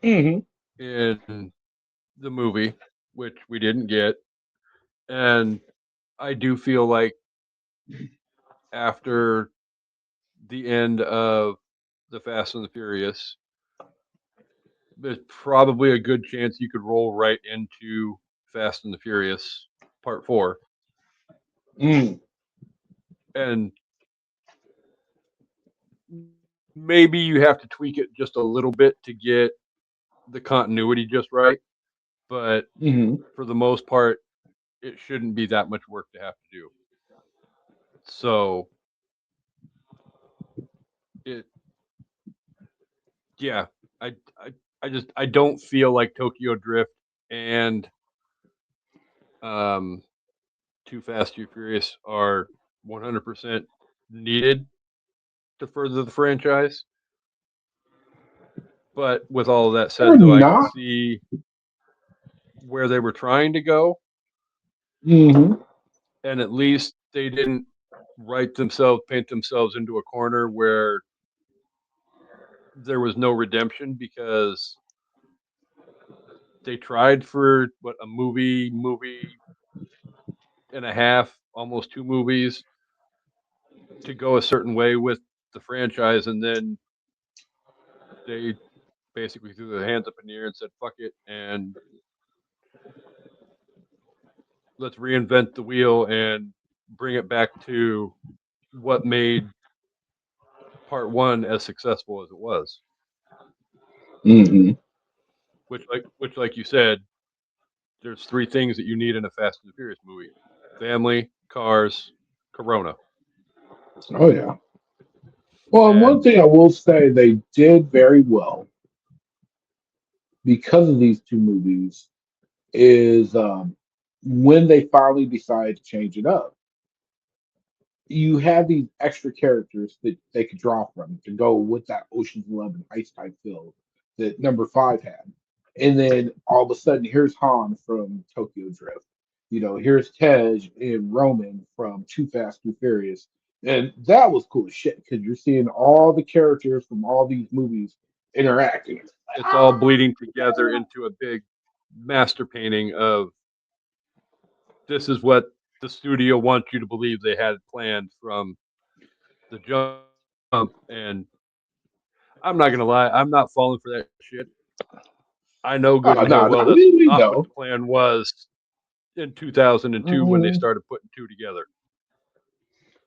Hmm. in the movie, which we didn't get. And I do feel like after the end of the Fast and the Furious, there's probably a good chance you could roll right into Fast and the Furious Part 4. Mm. And maybe you have to tweak it just a little bit to get the continuity just right. But Hmm. for the most part, it shouldn't be that much work to have to do. So it, yeah, I, I, I don't feel like Tokyo Drift and um, Too Fast, Too Furious are 100% needed to further the franchise. But with all of that They're said, though, I can not. see where they were trying to go, Mm-hmm. and at least they didn't paint themselves into a corner where there was no redemption because they tried for what, a movie and a half, almost two movies, to go a certain way with the franchise, and then they basically threw their hands up in the air and said fuck it, and let's reinvent the wheel and bring it back to what made part one as successful as it was. Mm-hmm. Which like you said, there's three things that you need in a Fast and the Furious movie: family, cars, Corona. Oh yeah. Well, and one And thing I will say they did very well because of these two movies is when they finally decided to change it up, you have these extra characters that they could draw from to go with that Ocean's 11 heist type feel that number five had. And then all of a sudden, here's Han from Tokyo Drift. Here's Tej and Roman from Too Fast, Too Furious. And that was cool as shit because you're seeing all the characters from all these movies interacting. it's all bleeding together into a big master painting of this is what the studio wants you to believe they had planned from the jump. And I'm not gonna lie, I'm not falling for that shit. I know good Oh, and hell no, well no, that's we not what know. the plan was in 2002 when they Mhm. started putting two together.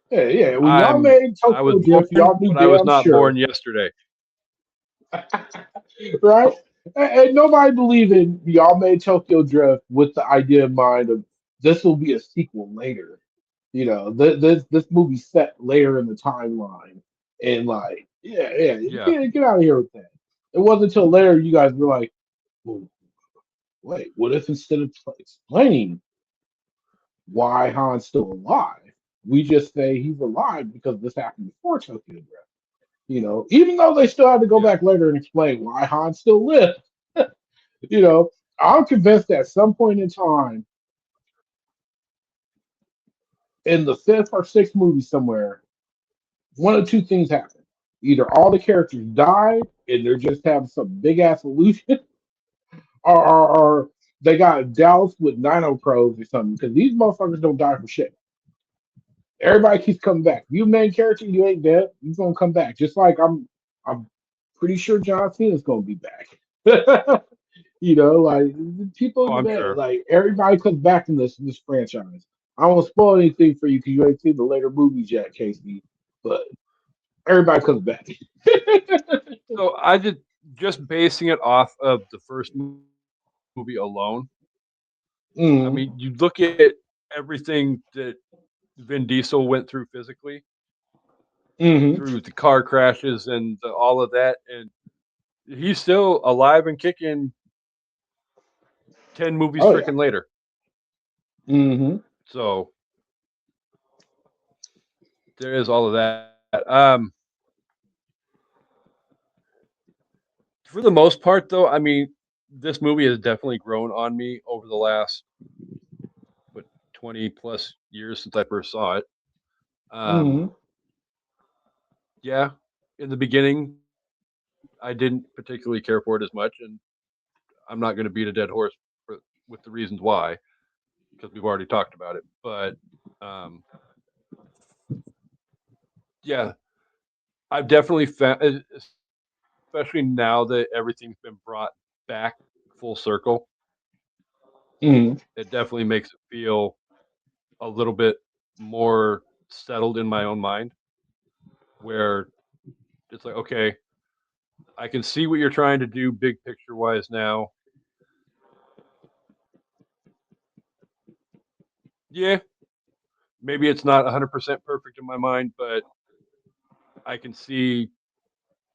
Yeah, yeah. When y'all I'm made I was Tokyo Drift, born, y'all knew but I was damn not born sure, yesterday. right? And nobody believed in y'all made Tokyo Drift with the idea in mind of this will be a sequel later. This movie set later in the timeline, and like, yeah, yeah, Yeah, get out of here with that. It wasn't until later you guys were like, well, wait, what if instead of explaining why Han's still alive, we just say he's alive because this happened before Tokyo Drift? Even though they still had to go yeah. back later and explain why Han still lived. you know, I'm convinced that at some point in time in the fifth or sixth movie somewhere, one of two things happen. Either all the characters died and they're just having some big ass illusion, or they got doused with nano probes or something, because these motherfuckers don't die from shit. Everybody keeps coming back. You main character, you ain't dead. You're gonna come back. Just like I'm pretty sure John Cena's gonna be back. Like people, Oh, I'm man, sure. like everybody comes back in this franchise. I won't spoil anything for you because you ain't seen the later movies yet, Casey. But everybody comes back. So I just basing it off of the first movie alone. I Mm, mean, you look at everything that Vin Diesel went through physically, hmm. through the car crashes and all of that, and he's still alive and kicking 10 movies Oh yeah. freaking later. Hmm. So there is all of that. For the most part, though, I mean, this movie has definitely grown on me over the last what 20 plus years since I first saw it. Um, Hmm. yeah, in the beginning, I didn't particularly care for it as much, and I'm not going to beat a dead horse for, with the reasons why because we've already talked about it. But um, yeah, I've definitely found, especially now that everything's been brought back full circle, Hmm. it definitely makes it feel a little bit more settled in my own mind where it's like, okay, I can see what you're trying to do big picture wise now. Yeah, maybe it's not 100% perfect in my mind, but I can see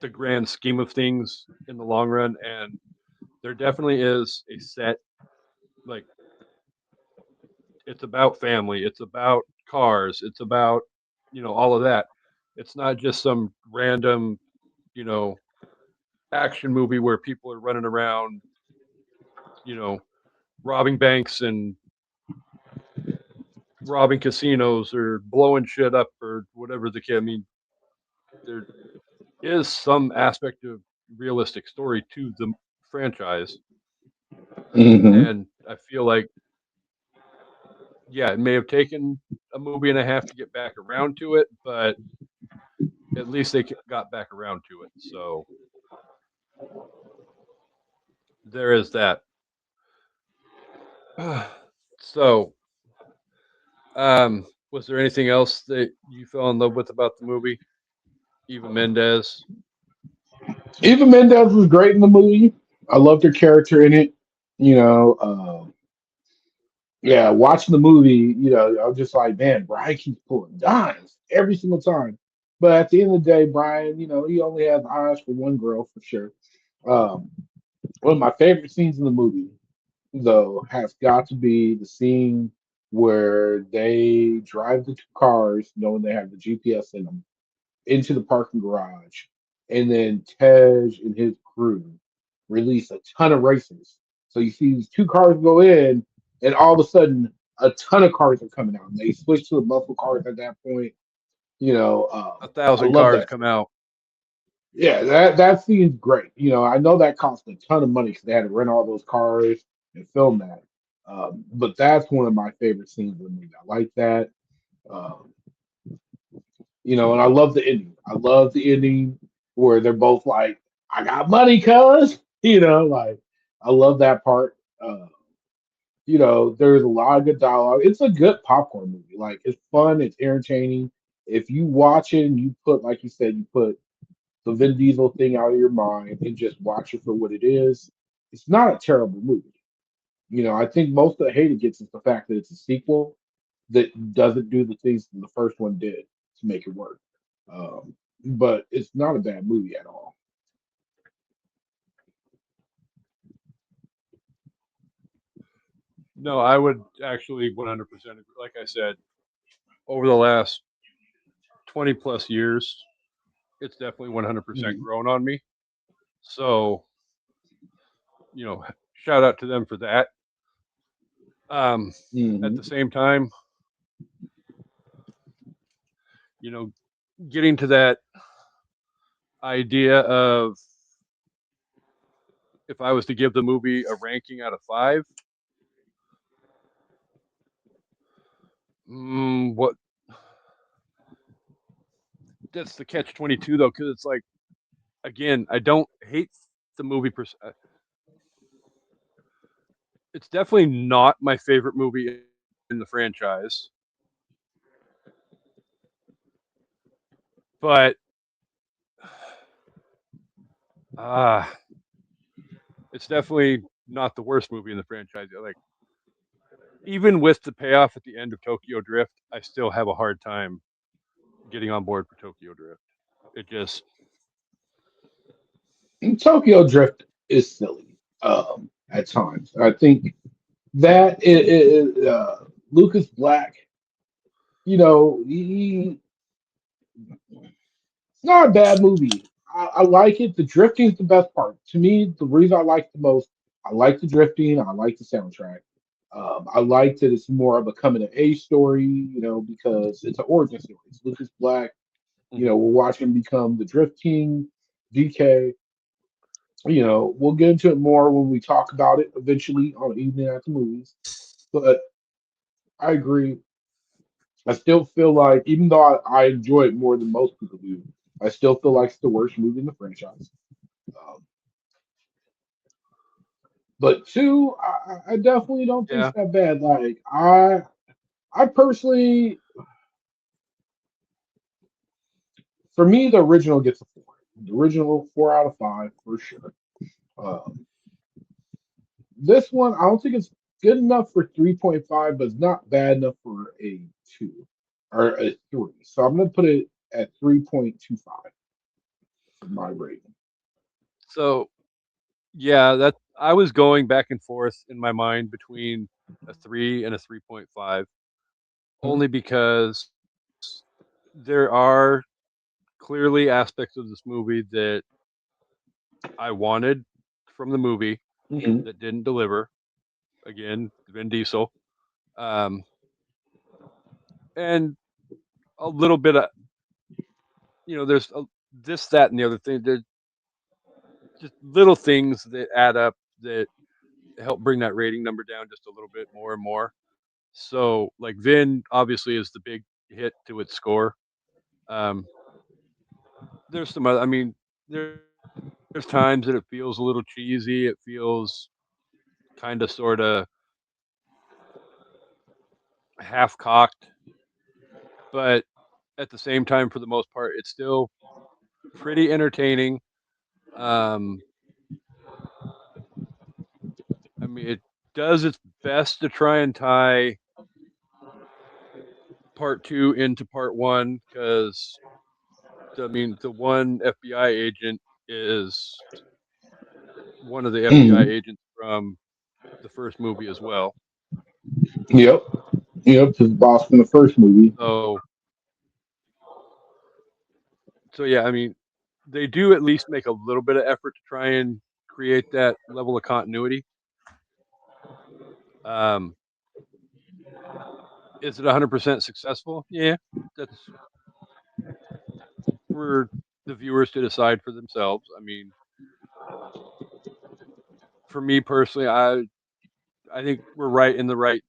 the grand scheme of things in the long run. And there definitely is a set, like, it's about family, it's about cars, it's about, all of that. It's not just some random, you know, action movie where people are running around, you know, robbing banks and robbing casinos or blowing shit up or whatever the case. I mean, there is some aspect of realistic story to the franchise, Hmm. and I feel like yeah, it may have taken a movie and a half to get back around to it, but at least they got back around to it. So there is that. So, was there anything else that you fell in love with about the movie? Eva Mendes. Eva Mendes was great in the movie. I loved her character in it. You know, yeah, watching the movie, I was just like, man, Brian keeps pulling dimes every single time. But at the end of the day, Brian, he only has eyes for one girl for sure. Um, One of my favorite scenes in the movie, though, has got to be the scene where they drive the two cars, knowing they have the GPS in them, into the parking garage, and then Tej and his crew release a ton of racers. So you see these two cars go in, and all of a sudden, a ton of cars are coming out. And they switch to the muscle cars at that point. A I thousand love cars that come scene. out. Yeah, that scene's great. I know that cost a ton of money because they had to rent all those cars and film that. But that's one of my favorite scenes in the movie. I like that. Um, and I love the ending. I love the ending where they're both like, "I got money, cuz," like I love that part. There's a lot of good dialogue. It's a good popcorn movie. Like it's fun, it's entertaining. If you watch it and you put, like you said, you put the Vin Diesel thing out of your mind and just watch it for what it is, it's not a terrible movie. I think most of the hate it gets is the fact that it's a sequel that doesn't do the things that the first one did to make it work. Um, but it's not a bad movie at all. No, I would actually 100% agree. Like I said, over the last 20 plus years, it's definitely 100% Mhm. grown on me. So, you know, shout out to them for that. Um, at Mhm. the same time, you know, getting to that idea of if I was to give the movie a ranking out of five, what that's the catch 22 though, because it's like again, I don't hate the movie. It's definitely not my favorite movie in the franchise, but uh, it's definitely not the worst movie in the franchise. Like even with the payoff at the end of Tokyo Drift, I still have a hard time getting on board for Tokyo Drift. It just And Tokyo Drift is silly at times. I think that Lucas Black, it's not a bad movie. I like it. The drifting is the best part. To me, the reason I like the most, I like the drifting. I like the soundtrack. I like that it's more of a coming of age story, because it's an origin story. It's Lucas Black. mhm. We're watching him become the Drift King, DK. We'll get into it more when we talk about it eventually on Evening at the Movies. But I agree. I still feel like, even though I enjoy it more than most people do, I still feel like it's the worst movie in the franchise. Um, but two, I definitely don't think Yeah. it's that bad. Like I personally, for me, the original gets a four. The original 4 out of 5 for sure. Um, this one, I don't think it's good enough for 3.5, but it's not bad enough for a two or a three. So I'm gonna put it at 3.25 for my rating. So yeah, that I was going back and forth in my mind between a 3 and a 3.5 only because there are clearly aspects of this movie that I wanted from the movie Mhm. that didn't deliver. again, Vin Diesel, um, and a little bit of there's this, that, and the other thing. There's just little things that add up that help bring that rating number down just a little bit more and more. So, like Vin, obviously, is the big hit to its score. Um, there's some other. I mean, there's times that it feels a little cheesy. It feels kind of, sort of half cocked, but at the same time, for the most part, it's still pretty entertaining. Um, I mean, it does its best to try and tie part two into part one because I mean, the one FBI agent is one of the FBI Mhm. agents from the first movie as well. Yep. Yep. His boss from the first movie. So, so yeah, I mean, they do at least make a little bit of effort to try and create that level of continuity. Um, is it 100% successful? Yeah, that's for the viewers to decide for themselves. I mean, for me personally, I think we're right in the right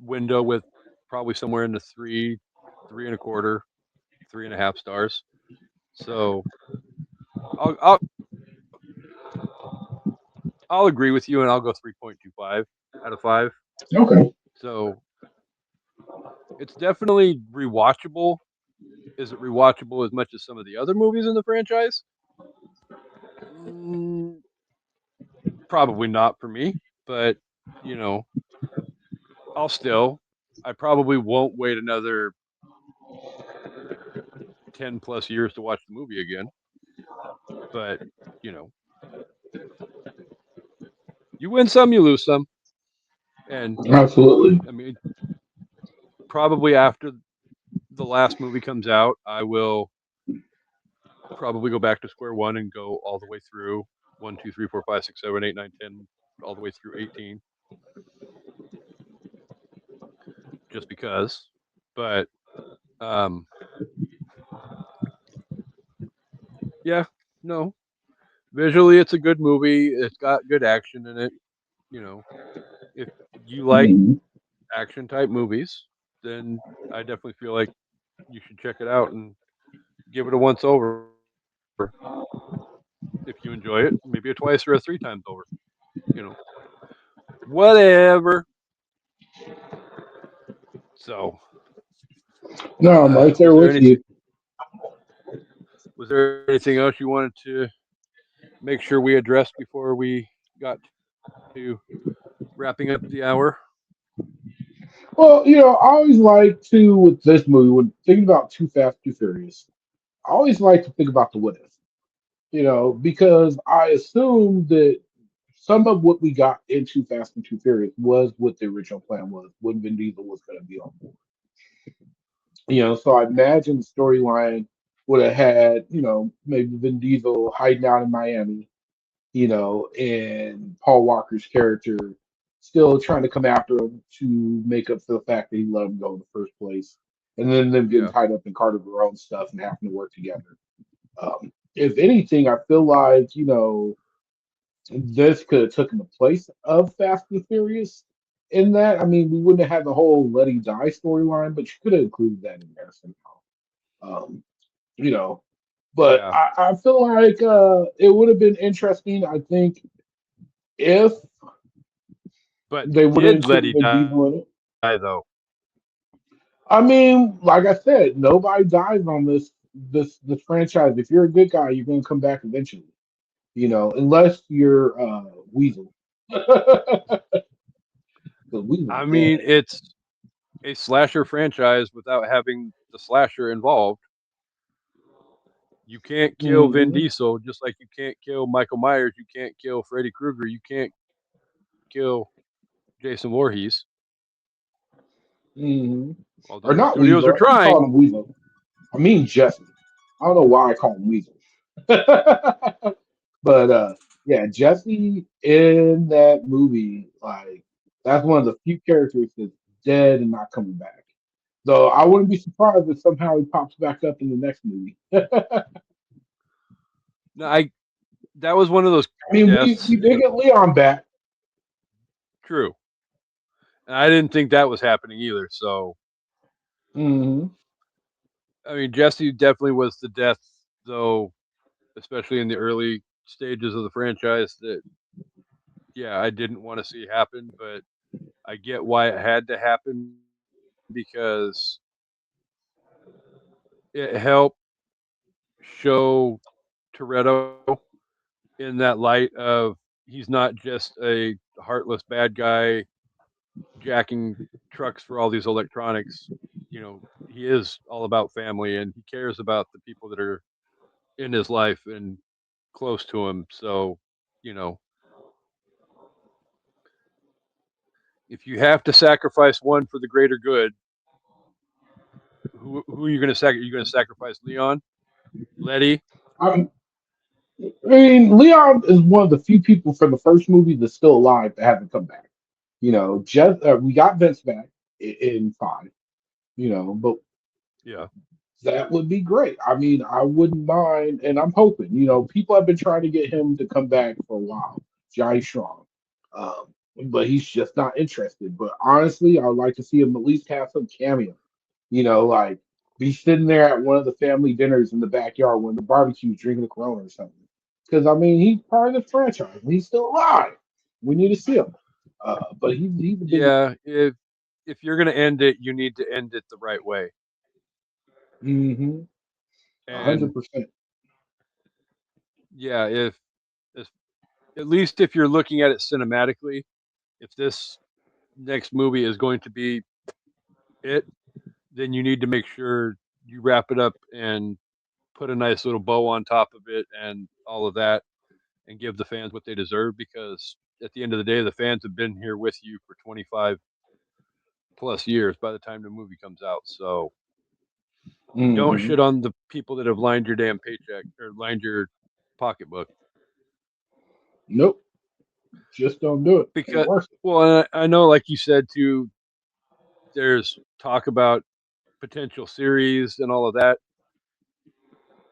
window with probably somewhere in the three and a quarter, 3.5 stars. So I'll I'll I'll agree with you, and I'll go 3.25 out of 5. Okay. So it's definitely rewatchable. Is it rewatchable as much as some of the other movies in the franchise? Mm, probably not for me, but you know, I'll still. I probably won't wait another 10 plus years to watch the movie again. But you know, you win some, you lose some, and Absolutely. I mean, probably after the last movie comes out, I will probably go back to square one and go all the way through 1, 2, 3, 4, 5, 6, 7, 8, 9, 10, all the way through 18, just because. But um, yeah, no, visually it's a good movie. It's got good action in it. You know, if you like Mhm. action type movies, then I definitely feel like you should check it out and give it a once over. If you enjoy it, maybe a twice or a three times over. You know, whatever. So, No, I'm right was there there with anything? you. Was there anything else you wanted to make sure we addressed before we got to wrapping up the hour? Well, I always like to with this movie when thinking about Too Fast, Too Furious. I always like to think about the what if. Because I assume that some of what we got in Too Fast and Too Furious was what the original plan was when Vin Diesel was going to be on board. So I imagine the storyline would have had, maybe Vin Diesel hiding out in Miami, and Paul Walker's character still trying to come after him to make up for the fact that he let him go in the first place, and then them getting Yeah, tied up in part of their own stuff and having to work together. If anything, I feel like this could have taken the place of Fast and Furious. In that, I mean, we wouldn't have had the whole Let He Die storyline, but you could have included that in there somehow. Um, you know, but yeah. I feel like it would have been interesting. I think if But they would have did included Letty Vin die Diesel in though? it. I mean, like I said, nobody dies on this franchise. If you're a good guy, you're going to come back eventually. Unless you're Weasel. The Weasel's I dead. mean, it's a slasher franchise without having the slasher involved. You can't kill Vin Hmm. Diesel, just like you can't kill Michael Myers. You can't kill Freddy Krueger. You can't kill Jason Voorhees. Hmm. Although the Or not studios are Weasel. I keep trying. calling him Weasel. I mean Jesse. I don't know why I call him Weasel. But yeah, Jesse in that movie, like. That's one of the few characters that's dead and not coming back. Though I wouldn't be surprised if somehow he pops back up in the next movie. I No, I that was one of those mean, deaths we in did the get Leon back. true. And I didn't think that was happening either. So Hmm. I mean, Jesse definitely was the death, though, especially in the early stages of the franchise. That yeah, I didn't want to see happen, but I get why it had to happen because it helped show Toretto in that light of he's not just a heartless bad guy jacking trucks for all these electronics. You know, he is all about family and he cares about the people that are in his life and close to him. So, you know, if you have to sacrifice one for the greater good, who are you going to sacrifice? Are you going to sacrifice Leon, Letty? I mean, Leon is one of the few people from the first movie that's still alive that haven't come back. Just we got Vince back in five. But Yeah, that would be great. I mean, I wouldn't mind, and I'm hoping. People have been trying to get him to come back for a while, Johnny Strong, but he's just not interested. But honestly, I'd like to see him at least have some cameo. Like be sitting there at one of the family dinners in the backyard when the barbecue's drinking a Corona or something. Because I mean, he's part of the franchise. And he's still alive. We need to see him. But he's a big. yeah. If you're going to end it, you need to end it the right way. Mm-hmm. And 100%. yeah, if at least if you're looking at it cinematically, if this next movie is going to be it, then you need to make sure you wrap it up and put a nice little bow on top of it and all of that and give the fans what they deserve because at the end of the day the fans have been here with you for 25 plus years by the time the movie comes out. So don't Mm-hmm. shit on the people that have lined your damn paycheck or lined your pocketbook Nope. Just don't do it. Ain't because worth it. well I know like you said too there's talk about potential series and all of that.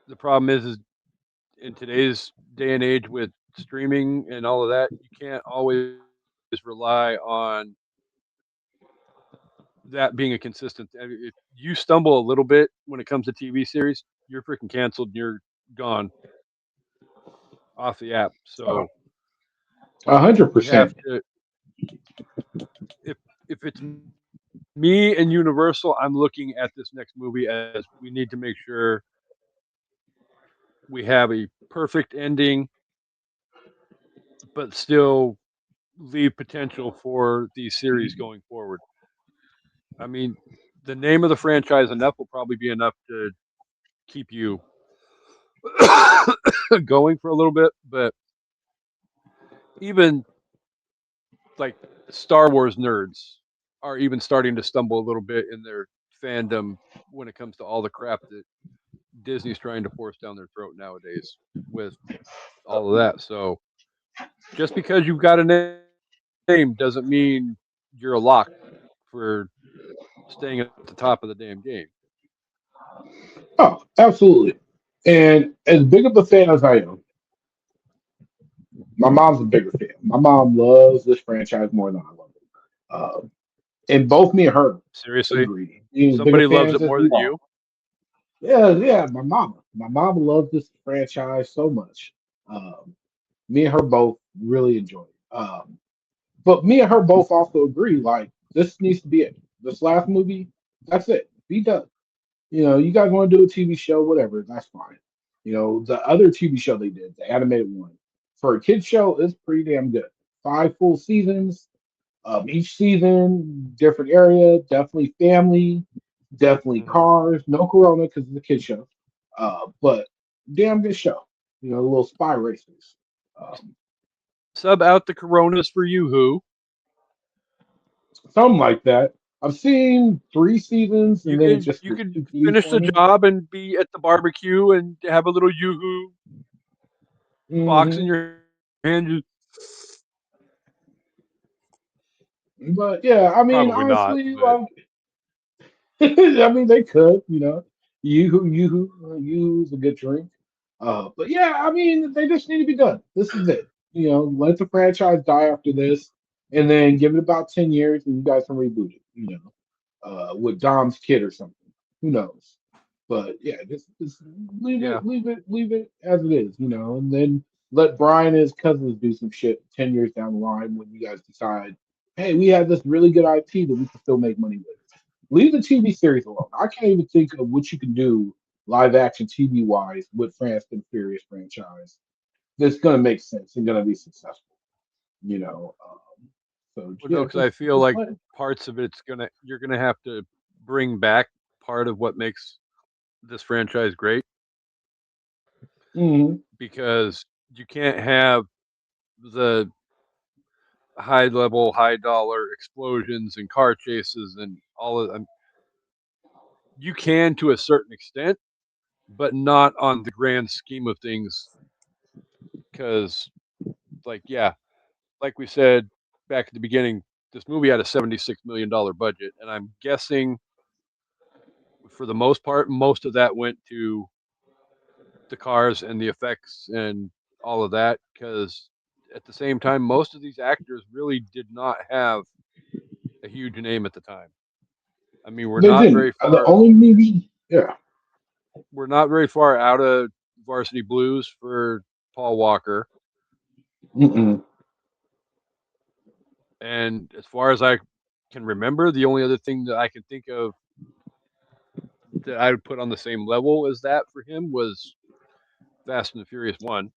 The problem is in today's day and age with streaming and all of that, you can't always rely on that being a consistent. If you stumble a little bit when it comes to TV series, you're freaking canceled. And you're gone off the app. Uh, So A hundred you have percent. to. If it's me and Universal, I'm looking at this next movie as we need to make sure we have a perfect ending, but still leave potential for the series going forward. I mean, the name of the franchise enough will probably be enough to keep you going for a little bit. But even like Star Wars nerds are even starting to stumble a little bit in their fandom when it comes to all the crap that Disney's trying to force down their throat nowadays with all of that. So just because you've got a name doesn't mean you're a lock for staying at the top of the damn game. Oh, absolutely. And as big of a fan as I am, my mom's a bigger fan. My mom loves this franchise more than I love it. And both me and her Seriously, agree. Being as big somebody of loves fans it as more we than are. you. Yeah, yeah, my mama. My mama loves this franchise so much. Um, Me and her both really enjoy it. But me and her both also agree, like, this needs to be it. This last movie, that's it. Be done. You guys want to do a TV show, whatever, that's fine. The other TV show they did, the animated one, for a kids show, is pretty damn good. 5 full seasons, each season, different area, definitely family, definitely Mm-hmm. cars, no Corona because it's a kids show, but damn good show. The little spy racers. Um, Sub out the Coronas for you, who Something like that. I've seen 3 seasons and then it just you was could too tedious finish for the me. job and be at the barbecue and have a little yoo-hoo box in Hmm. your hand. Just, But yeah, I mean, Probably not, honestly, but like, I mean, they could, you know, you's a good drink. But yeah, I mean, they just need to be done. This is it. You know, let the franchise die after this, and then give it about 10 years, and you guys can reboot it. You know, with Dom's kid or something. Who knows? But yeah, just yeah. leave it as it is. You know, and then let Brian and his cousins do some shit 10 years down the line when you guys decide, hey, we have this really good IP that we can still make money with. Leave the TV series alone. I can't even think of what you can do live action TV wise with Fast and Furious franchise that's going to make sense and going to be successful. You know, so Well, no, yeah, because I feel just like let it. parts of it's gonna you're gonna have to bring back part of what makes this franchise great Hmm. because you can't have the high level, high dollar explosions and car chases and all of them. You can to a certain extent, but not on the grand scheme of things. Because, like, yeah, like we said back at the beginning, this movie had a $76 million budget, and I'm guessing for the most part, most of that went to the cars and the effects and all of that. Because at the same time, most of these actors really did not have a huge name at the time. I mean, They didn't. The only movie, yeah. we're not very far out of Varsity Blues for Paul Walker. Mm-mm. And as far as I can remember, the only other thing that I can think of that I would put on the same level as that for him was Fast and the Furious One.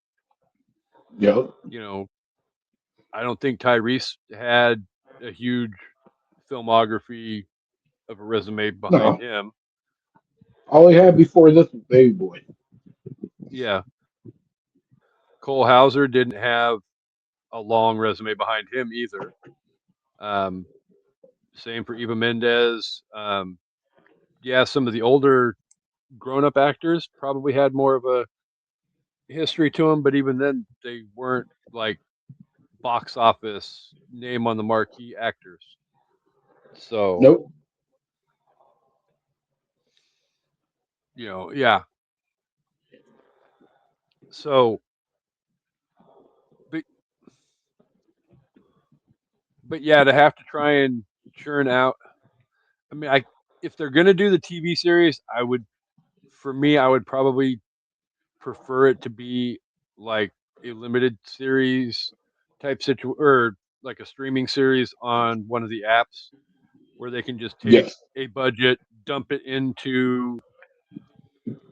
Yep. You know, I don't think Tyrese had a huge filmography of a resume behind No. him. All he had before this was Baby Boy. Yeah, Cole Hauser didn't have a long resume behind him either. Um, Same for Eva Mendes. Yeah, some of the older grown-up actors probably had more of a history to them, but even then, they weren't like box office name on the marquee actors. So Nope. yeah. So, but but yeah, to have to try and churn out. I mean, I if they're gonna do the TV series, I would for me, I would probably prefer it to be like a limited series type or like a streaming series on one of the apps where they can just take Yes. a budget, dump it into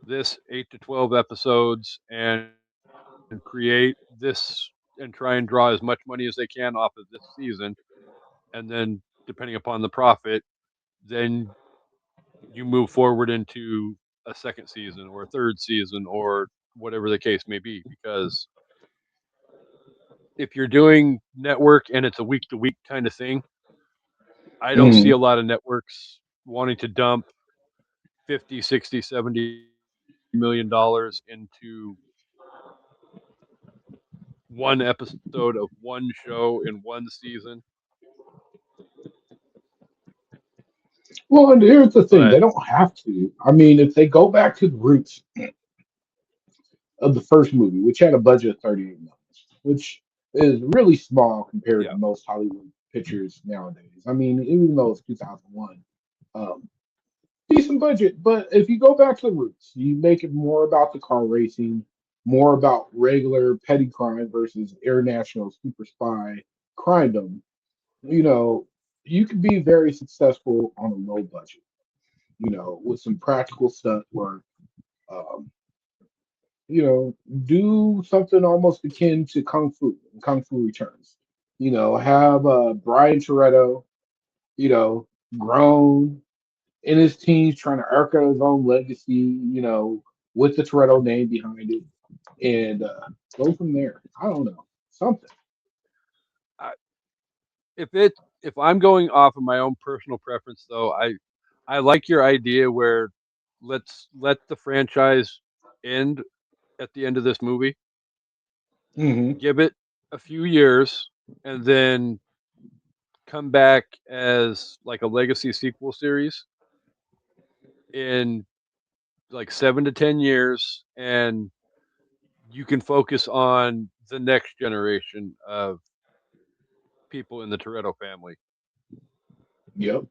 this 8 to 12 episodes, and create this and try and draw as much money as they can off of this season. And then, depending upon the profit, then you move forward into a second season or a third season or whatever the case may be. Because if you're doing network and it's a week to week kind of thing, I don't see Mm. a lot of networks wanting to dump 50, 60, $70 million into one episode of one show in one season. Well, and here's the thing: they But don't have to. I mean, if they go back to the roots of the first movie, which had a budget of 38 million, which is really small compared yeah, to most Hollywood pictures nowadays. I mean, even though it's 2001, um, decent budget. But if you go back to the roots, you make it more about the car racing, more about regular petty crime versus international super spy crime. You know, you could be very successful on a low budget. You know, with some practical stunt work. Um, you know, do something almost akin to Kung Fu Returns. You know, have Brian Toretto, you know, grown in his teens trying to arc out his own legacy, you know, with the Toretto name behind it, and go from there. I don't know. Something. I, if it if I'm going off of my own personal preference, though, I like your idea where let's let the franchise end at the end of this movie, Hmm. give it a few years, and then come back as like a legacy sequel series in like 7 to 10 years, and you can focus on the next generation of people in the Toretto family. Yep.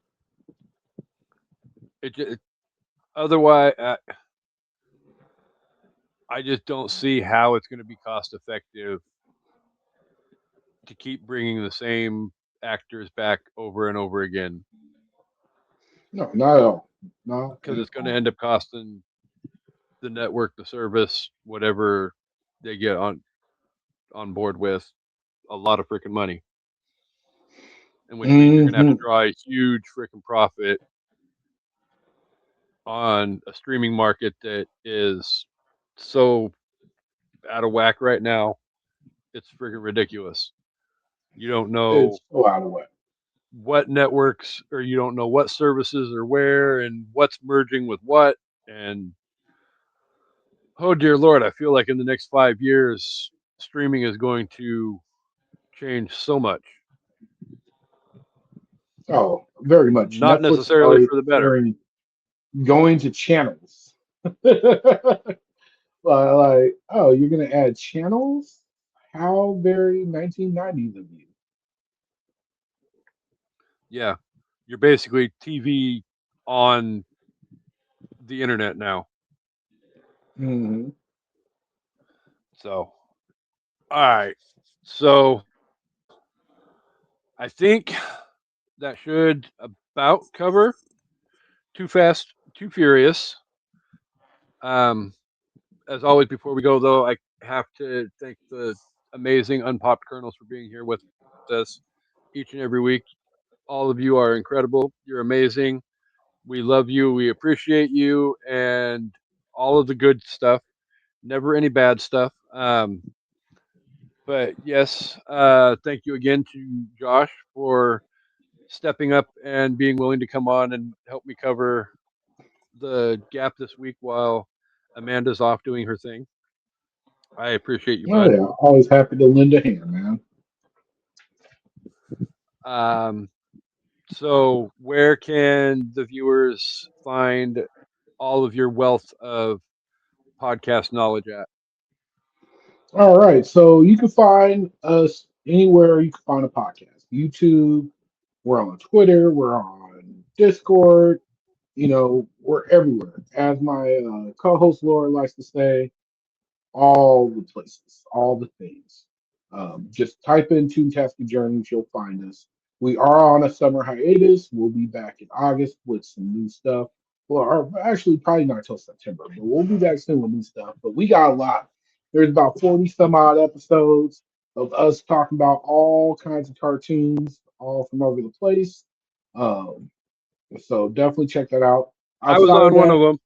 It otherwise, I just don't see how it's going to be cost effective to keep bringing the same actors back over and over again, No, not at all. Not because at it's going to all. end up costing the network, the service, whatever they get on board with, a lot of freaking money. In which means you're going to have to Hmm. draw a huge freaking profit on a streaming market that is so out of whack right now. It's freaking ridiculous. You don't know It's so out of whack. what networks, or you don't know what services are where and what's merging with what. And oh dear lord, I feel like in the next 5 years streaming is going to change so much. Oh, very much. Not Netflix is necessarily already for the better. considering going to channels. Like, oh, you're gonna add channels? How very 1990s of you. Yeah, you're basically TV on the internet now. Hmm. So all right, so I think that should about cover Too Fast, Too Furious. Um, as always, before we go though, I have to thank the amazing Unpopped Kernels for being here with us each and every week. All of you are incredible. You're amazing. We love you. We appreciate you, and all of the good stuff. Never any bad stuff. But yes, thank you again to Josh for stepping up and being willing to come on and help me cover the gap this week while Amanda's off doing her thing. I appreciate you, Oh bud. yeah, always happy to lend a hand, man. Um, so, where can the viewers find all of your wealth of podcast knowledge at? All right, so you can find us anywhere you can find a podcast. YouTube, we're on Twitter, we're on Discord, we're everywhere. As my co-host Laura likes to say, all the places, all the things. Just type in Toontastic Journeys, you'll find us. We are on a summer hiatus. We'll be back in August with some new stuff. Well, or actually, probably not until September, but we'll be back soon with new stuff. But we got a lot. There's about 40 some odd episodes of us talking about all kinds of cartoons, all from over the place. Um, so definitely check that out. I was Outside of on one of that, them.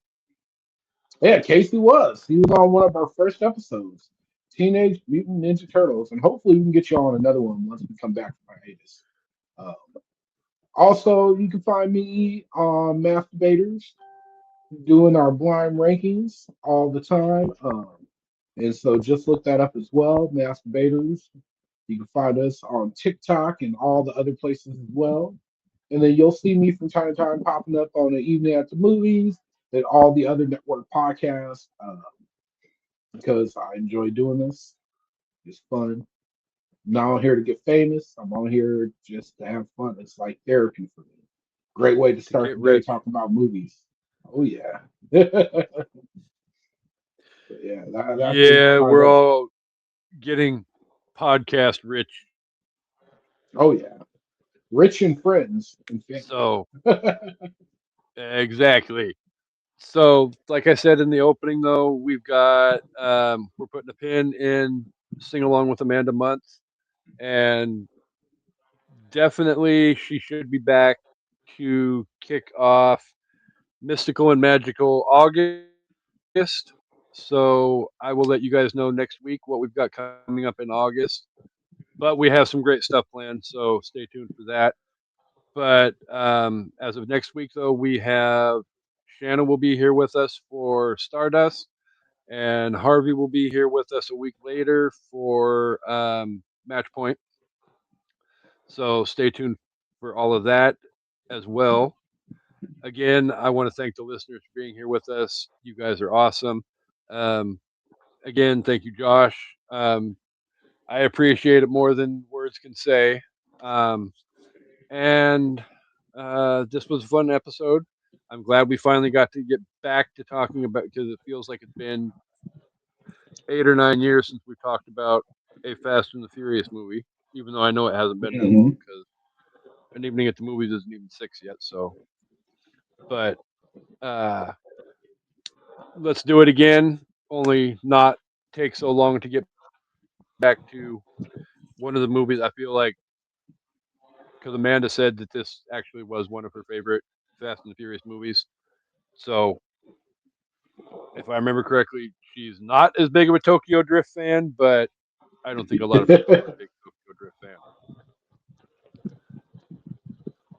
yeah, Casey was. He was on one of our first episodes, Teenage Mutant Ninja Turtles, and hopefully we can get you on another one once we come back from hiatus. Uh, Also, you can find me on Masturbators doing our blind rankings all the time. And so just look that up as well, Masturbators. You can find us on TikTok and all the other places as well. And then you'll see me from time to time popping up on the evening at the movies and all the other network podcasts. Because I enjoy doing this. It's fun. I'm not on here to get famous. I'm on here just to have fun. It's like therapy for me. Great way to To start get the day rich. talking about movies. Oh yeah. But yeah, that's what you can Yeah, find we're us. all getting podcast rich. Oh yeah. Rich and friends and family. So, exactly. So, like I said in the opening, though, we're putting a pin in Sing Along with Amanda month, and definitely she should be back to kick off Mystical and Magical August. So I will let you guys know next week what we've got coming up in August. But we have some great stuff planned, so stay tuned for that. But as of next week, though, we have Shanna will be here with us for Stardust, and Harvey will be here with us a week later for Match Point. So stay tuned for all of that as well. Again, I want to thank the listeners for being here with us. You guys are awesome. Um, again, thank you, Josh. I appreciate it more than words can say. Um, and this was a fun episode. I'm glad we finally got to get back to talking about because it feels like it's been 8 or 9 years since we talked about a Fast and the Furious movie. Even though I know it hasn't been that long Hmm. because an evening at the movies isn't even 6 yet. So, but uh, let's do it again. Only not take so long to get back to one of the movies. I feel like because Amanda said that this actually was one of her favorite Fast and the Furious movies. So, if I remember correctly, she's not as big of a Tokyo Drift fan, but I don't think a lot of people are a big Tokyo Drift fan.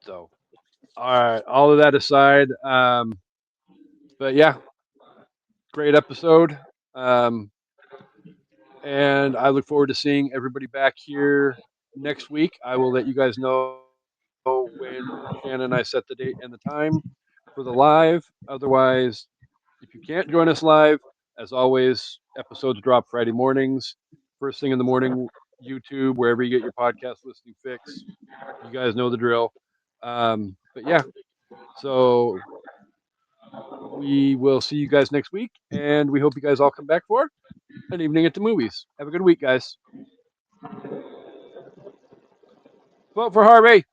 So, all right, all of that aside, but yeah, great episode. Um, and I look forward to seeing everybody back here next week. I will let you guys know when Shannon and I set the date and the time for the live. Otherwise, if you can't join us live, as always, episodes drop Friday mornings, first thing in the morning, YouTube, wherever you get your podcast listening fix. You guys know the drill. But yeah, so we will see you guys next week, and we hope you guys all come back for an evening at the movies. Have a good week, guys. Vote for Harvey.